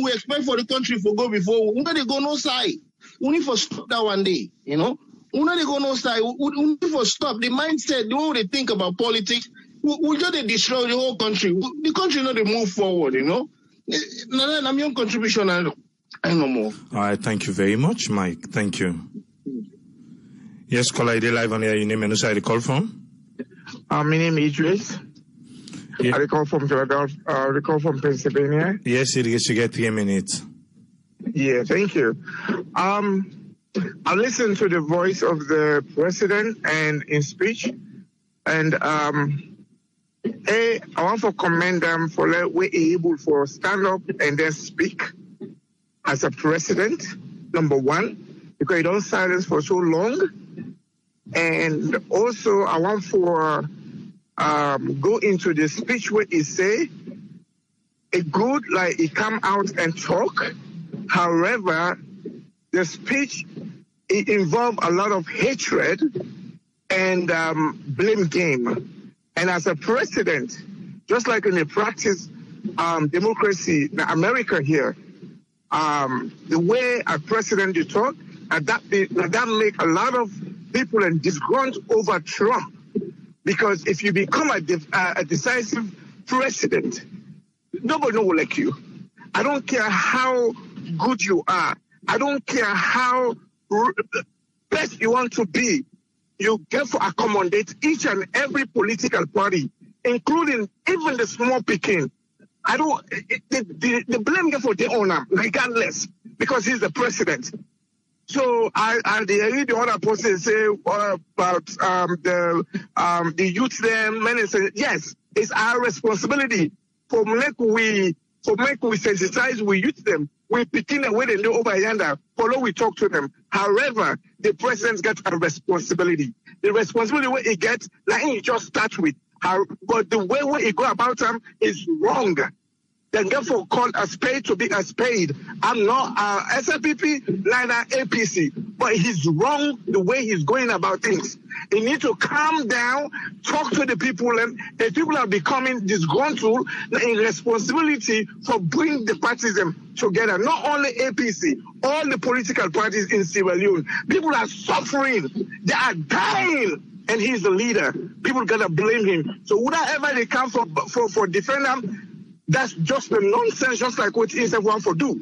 T: we expect for the country to go before. We not go no side. We need to stop that one day. We not go no side. We need to stop the mindset, the way they think about politics. We just destroy the whole country. The country not they move forward. I'm your contribution. I no more.
A: All right, thank you very much, Mike. Thank you. Yes, caller, they live on here. Your name and where you call from?
U: My name is Idris.
A: Yeah.
U: I call from Philadelphia. I call from Pennsylvania.
A: Yes, it is. You get 3 minutes.
U: Yeah, thank you. I listened to the voice of the president and in speech, and I want to commend them for that we're able to stand up and then speak as a president. Number one, because you don't silence for so long. And also, I want to go into the speech where he say, it good like he come out and talk. However, the speech it involved a lot of hatred and blame game. And as a president, just like in the practice democracy in America here, the way a president you talk, that make a lot of people and disgruntled over Trump, because if you become a decisive president, nobody will like you. I don't care how good you are. I don't care how best you want to be. You get to accommodate each and every political party, including even the small picking. The blame get for their owner, regardless, because he's the president. So I read the other person say about the youth them, men say yes, it's our responsibility for make we sensitize we youth them. We begin the way they do over yonder, follow we talk to them. However, the president's got a responsibility. The responsibility where he gets, like he just start with. But the way where he go about them is wrong. Then therefore call a spade to be a spade. I'm not SLPP, neither APC, but he's wrong the way he's going about things. He needs to calm down, talk to the people, and the people are becoming disgruntled in responsibility for bringing the parties together. Not only APC, all the political parties in Sierra Leone. People are suffering. They are dying. And he's the leader. People gotta blame him. So whatever they come for defend him, that's just the nonsense, just like what everyone for do.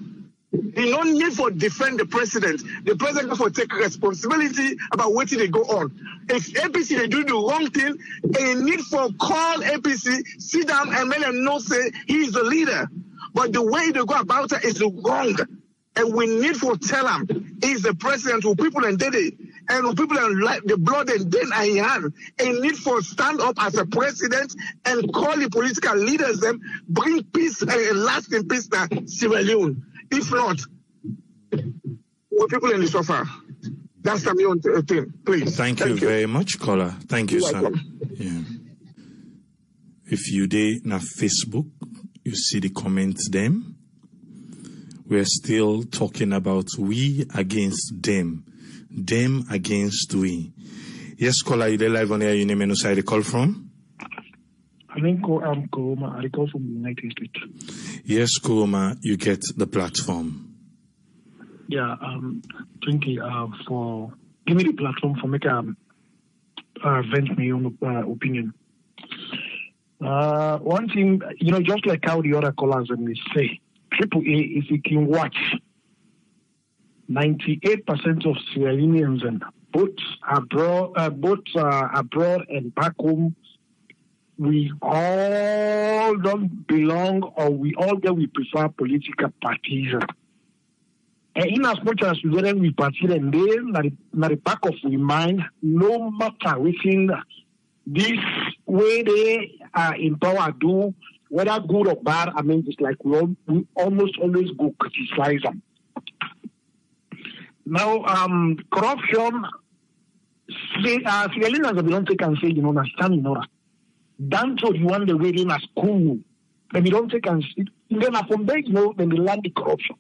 U: He no need for defend the president. The president for take responsibility about what they go on. If APC they do the wrong thing, they need for call APC, sit down and let them know say he's the leader. But the way they go about it is wrong. And we need to tell him he's the president who people and did it. And when people are like the blood and then I hand, and need for stand up as a president and call the political leaders them, bring peace and lasting peace to Sierra Leone. If not, we people in the suffer. That's the main thing, please.
A: Thank you very much, caller. Thank you, sir. Yeah. If you dey na Facebook, you see the comments them. We're still talking about we against them against we. Yes, caller, you there live on air. You name and where you call from?
B: I'm Kuroma. I call from the United States.
A: Yes, Kuroma, you get the platform.
B: Yeah, thank you for giving me the platform for make vent my own opinion. One thing, just like how the other callers and say, Triple A, if you can watch, 98% of Sierra Leoneans and both abroad and back home, we all don't belong, or we prefer political parties. And in as much as we party and then, at the back of our mind, no matter within this way they are in power do, whether good or bad, it's like we almost always go criticize them. Now, corruption, Sierra Leoneans have don't take and say, stand in order. Down to the one they were in a school, then you don't take and see. Then from there, then they learn the corruption.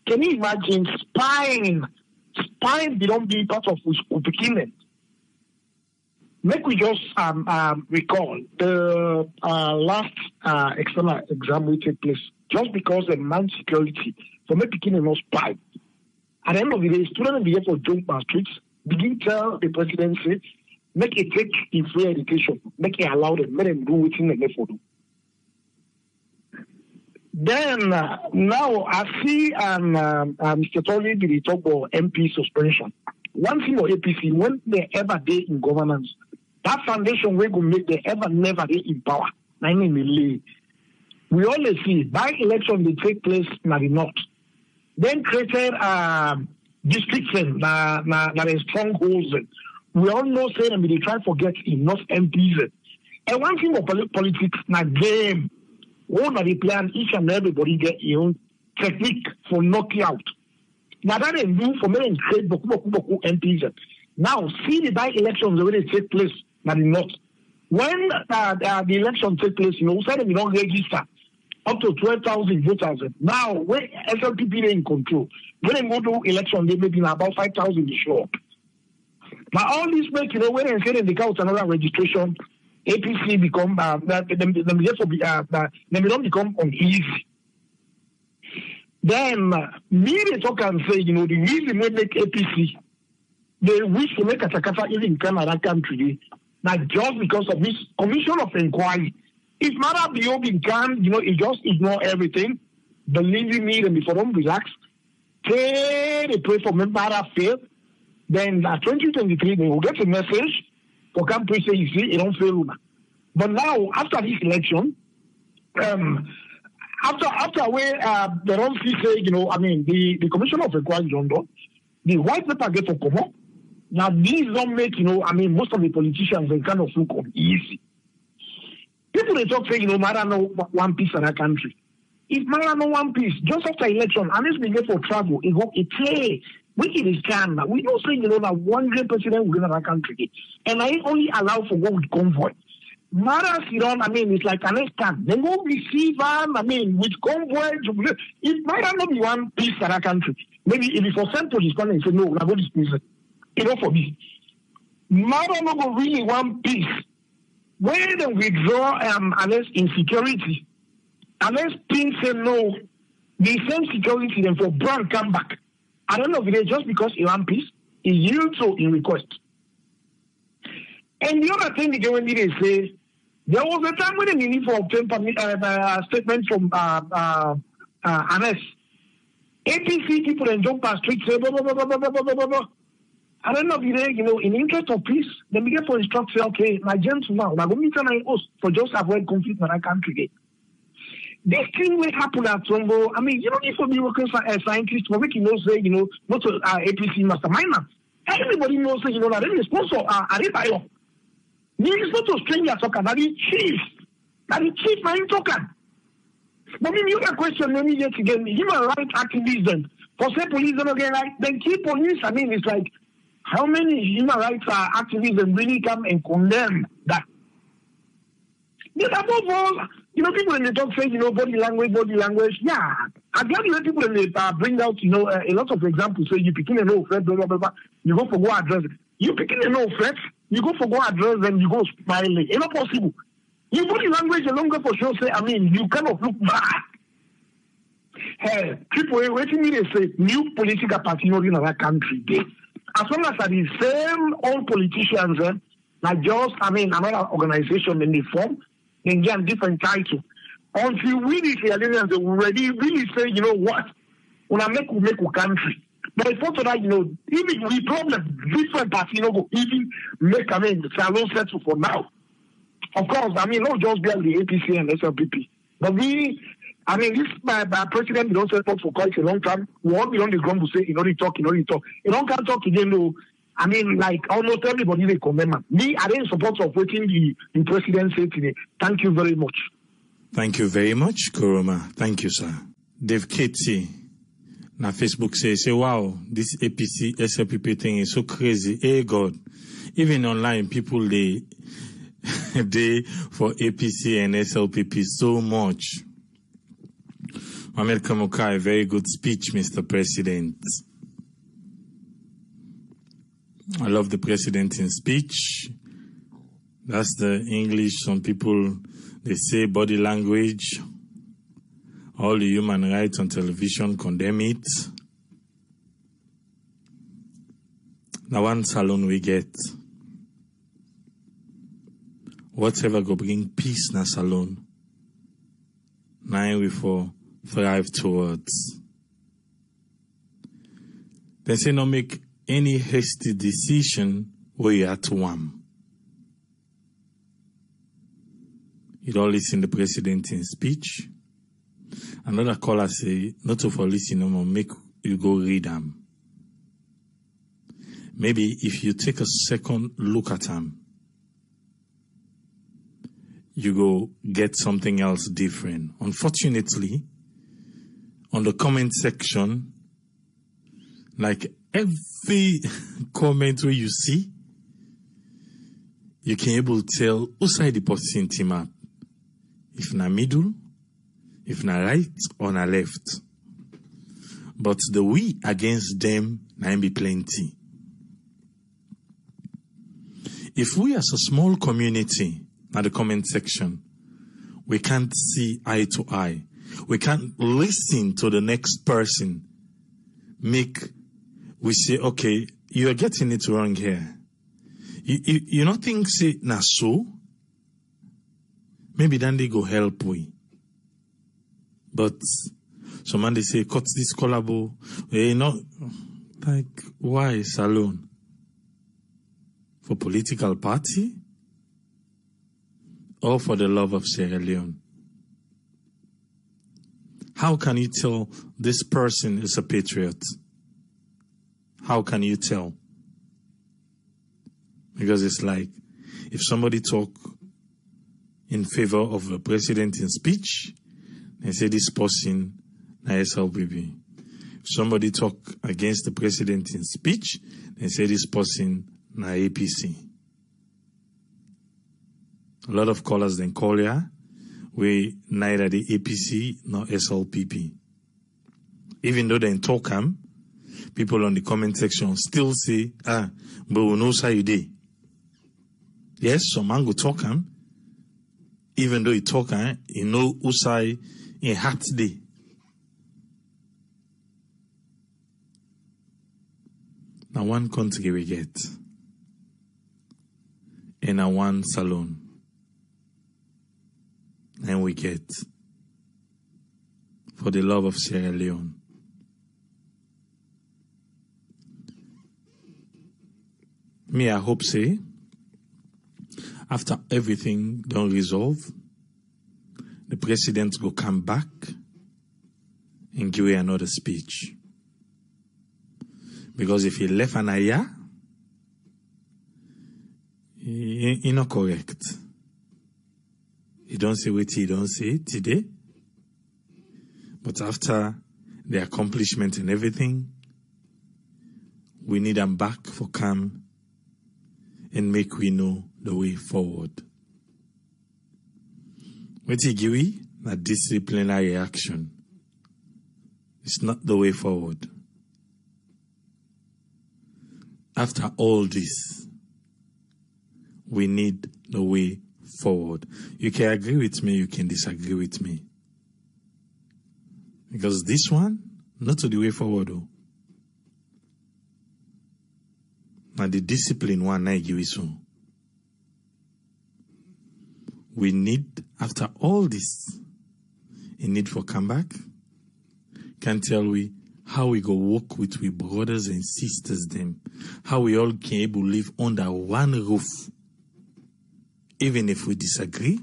B: Can you imagine spying? Spying, they don't be part of school beginning. Make we just recall the last external exam will take place just because the man security for me beginning no spy. At the end of the day, students will be here for joint streets, begin tell the presidency, make it take in free education, make it allow them, let them do what they need for do. Then now I see Mr. Tolly did talk about MP suspension. One thing about APC, when they ever day in governance, that foundation will make them ever never day in power. We always see by election they take place in the north. Then created districts that are strongholds. We all know say that they try to forget enough MPs. And one thing about politics, na game. One of the plan, each and everybody get your own technique for knocking out. Now that they do for me and create boku MPs. Now see the by-elections the way they take place, na the north. When the election take place, we said we don't register up to 12,000 voters. Now when SLPP in control, when they go to election, they may be about 5,000 to show up. Now all this make when they say they count another registration, APC become they don't become uneasy. Then me they talk and say, the reason they make APC, they wish to make a Takata even in Canada country, not just because of this commission of inquiry. If Mara Biobin can, it just ignore everything. Believe me, then before them relax, they pray for Mara fail. Then 2023 they will get a message for campaign say you see it don't fail. But now after this election, after where they don't see say, the commission of inquiry don't do, the white paper get for common. Now these don't make, most of the politicians they kind of look easy. People they talk say, Mara no one piece in that country. If Mara no one piece, just after election, unless we get for travel, wicked is can. We don't say, that one great president will get in that country. And I only allow for go with convoy. Mara it's like an stand. They won't receive with convoy. It might not be one piece in that country. Maybe if it's for Central, it's going to say, no, we're not going to this. For me. Mara no go really want peace. When they withdraw unless insecurity, unless things say no, the same security then for Brown come back. I don't know if it's just because he want peace, he yields so in request. And the other thing again when they say, there was a time when they need for obtain statement from Anes. APC people and jump past streets say blah blah blah blah blah blah blah blah. I don't know if in the interest of peace, they begin for instruct say, okay, my gentleman, now go meet my host for just avoid conflict in our country. This thing will happen at Trumbo. I mean, you don't need to be working for a scientist, but we can say, not to APC mastermind. Everybody knows, that the sponsor are Adebayo. It's not a stranger talking, that is chief. That is chief man talking. But maybe you can question many yet again, human rights activism. For say police don't get right, then keep police. I mean, it's like, how many human rights activists really come and condemn that? But above all, people in the talk say, body language. Yeah. I'm glad you people in the bring out, a lot of examples. So you picking a no threat, blah, blah, blah, blah. You go for go address it. You picking a no threat, you go for go address them, you go smiling. It's not possible. Your body language no longer for sure say, I mean, you cannot look bad. Hey, people waiting me to say new political party in our country. As long as the same old politicians, like just, another organization in the form, then get a different title. Until we, the Israelis, already really say, you know what, we make a country. But before that, even we problem, different parties, go even make, salon settle for now. Of course, not just be the APC and SLPP. But this president, we don't set up for quite a long time. We all be on the ground to say, he talk. You don't can't talk again, no. Almost everybody they commend. Me, I didn't support of waiting the president said today. Thank you very much.
A: Thank you very much, Kuroma. Thank you, sir. Dave Katie, na Facebook say, wow, this APC, SLPP thing is so crazy. Hey, God. Even online, people, they for APC and SLPP so much. Mohamed Kamukai, very good speech, Mr. President. I love the president in speech. That's the English. Some people, they say body language. All the human rights on television condemn it. Now one salon we get. Whatever go bring peace na salon. Now we for thrive towards. They say no make any hasty decision where you are to one. You don't listen to the president in speech. Another caller say, not to for listen no more, make you go read them. Maybe if you take a second look at them, you go get something else different. Unfortunately, on the comment section, like every comment where you see, you can able to tell whose side the person team up. If na middle, if na right or na left. But the we against them na be plenty. If we as a small community at the comment section, we can't see eye to eye. We can't listen to the next person. We say, okay, you are getting it wrong here. You don't think say na so? Maybe then they go help we. But someone they say cut this collabo. Like why salon? For political party? Or for the love of Sierra Leone? How can you tell this person is a patriot? How can you tell? Because it's like, if somebody talk in favor of the president in speech, they say this person na SLPP. If somebody talk against the president in speech, they say this person na APC. A lot of callers then call ya, we neither the APC nor SLPP. Even though they talk people on the comment section still say, but we know how you did. Yes, some man go talk him. Even though he talk him, he know usai in heart day. Now one country we get. And a one salon. And we get. For the love of Sierra Leone. Me, I hope say, after everything done resolve, the president will come back and give you another speech. Because if he left an aya, he not correct. He don't say what he don't say today. But after the accomplishment and everything, we need them back for come and make we know the way forward. What he give we? A disciplinary action. It's not the way forward. After all this, we need the way forward. You can agree with me, you can disagree with me. Because this one, not to the way forward though. Now the discipline one I give you so. We need, after all this, a need for comeback. Can tell we how we go work with we brothers and sisters them. How we all can able to live under one roof. Even if we disagree,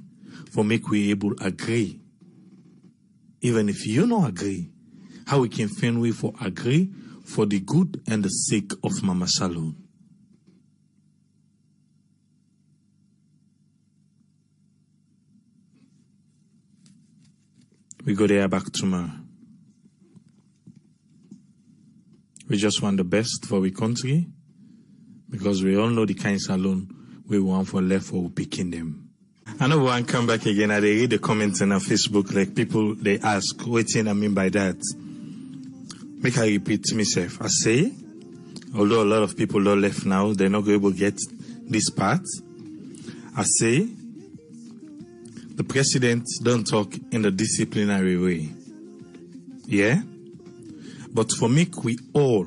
A: for make we able to agree. Even if you don't agree, how we can find way for agree for the good and the sake of Mama Salon. We go there back tomorrow. We just want the best for our country because we all know the kind of salon we want for left for picking them. I know one come back again and they read the comments on our Facebook, like people, they ask, what do I mean by that? Make I repeat myself. I say, although a lot of people are left now, they're not going to get this part. I say, the president don't talk in the disciplinary way. Yeah? But for me, we all,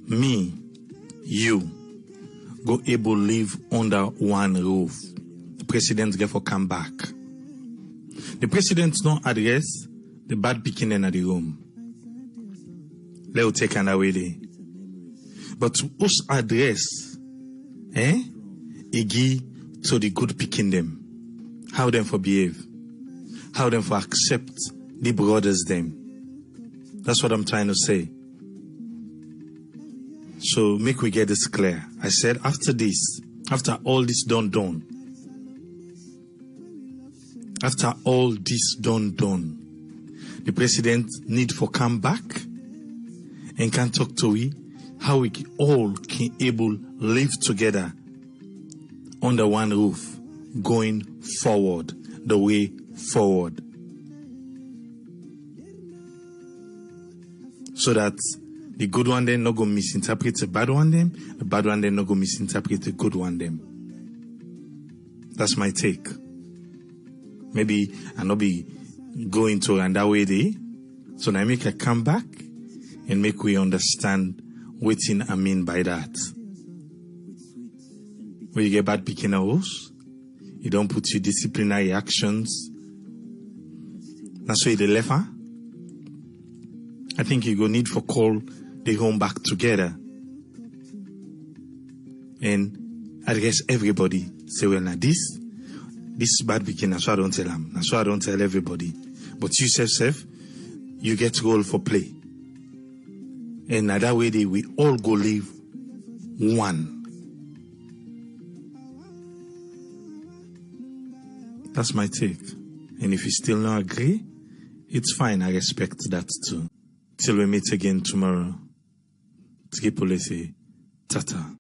A: me, you, go able to live under one roof. The president get for come back. The president don't address the bad picking in the room. Let us take an away there. But us address, igi to the good picking them. How them for behave. How them for accept the brothers them. That's what I'm trying to say. So make we get this clear. I said after this, after all this done, after all this done, the president need for come back and can talk to we how we all can able live together under one roof, going forward, the way forward. So that the good one then not go misinterpret the bad one them, the bad one then not go misinterpret the good one them. That's my take. Maybe I'll not be going to and that way there. So now I make a comeback and make we understand what I mean by that. When you get bad picking a horse, you don't put your disciplinary actions. That's why the left, huh? I think you go need for call the home back together. And I guess everybody say, well, now this is bad begin. That's why I don't tell them. That's why I don't tell everybody. But you self, you get role for play. And that way we all go live one. That's my take. And if you still not agree, it's fine. I respect that too. Till we meet again tomorrow. Tata.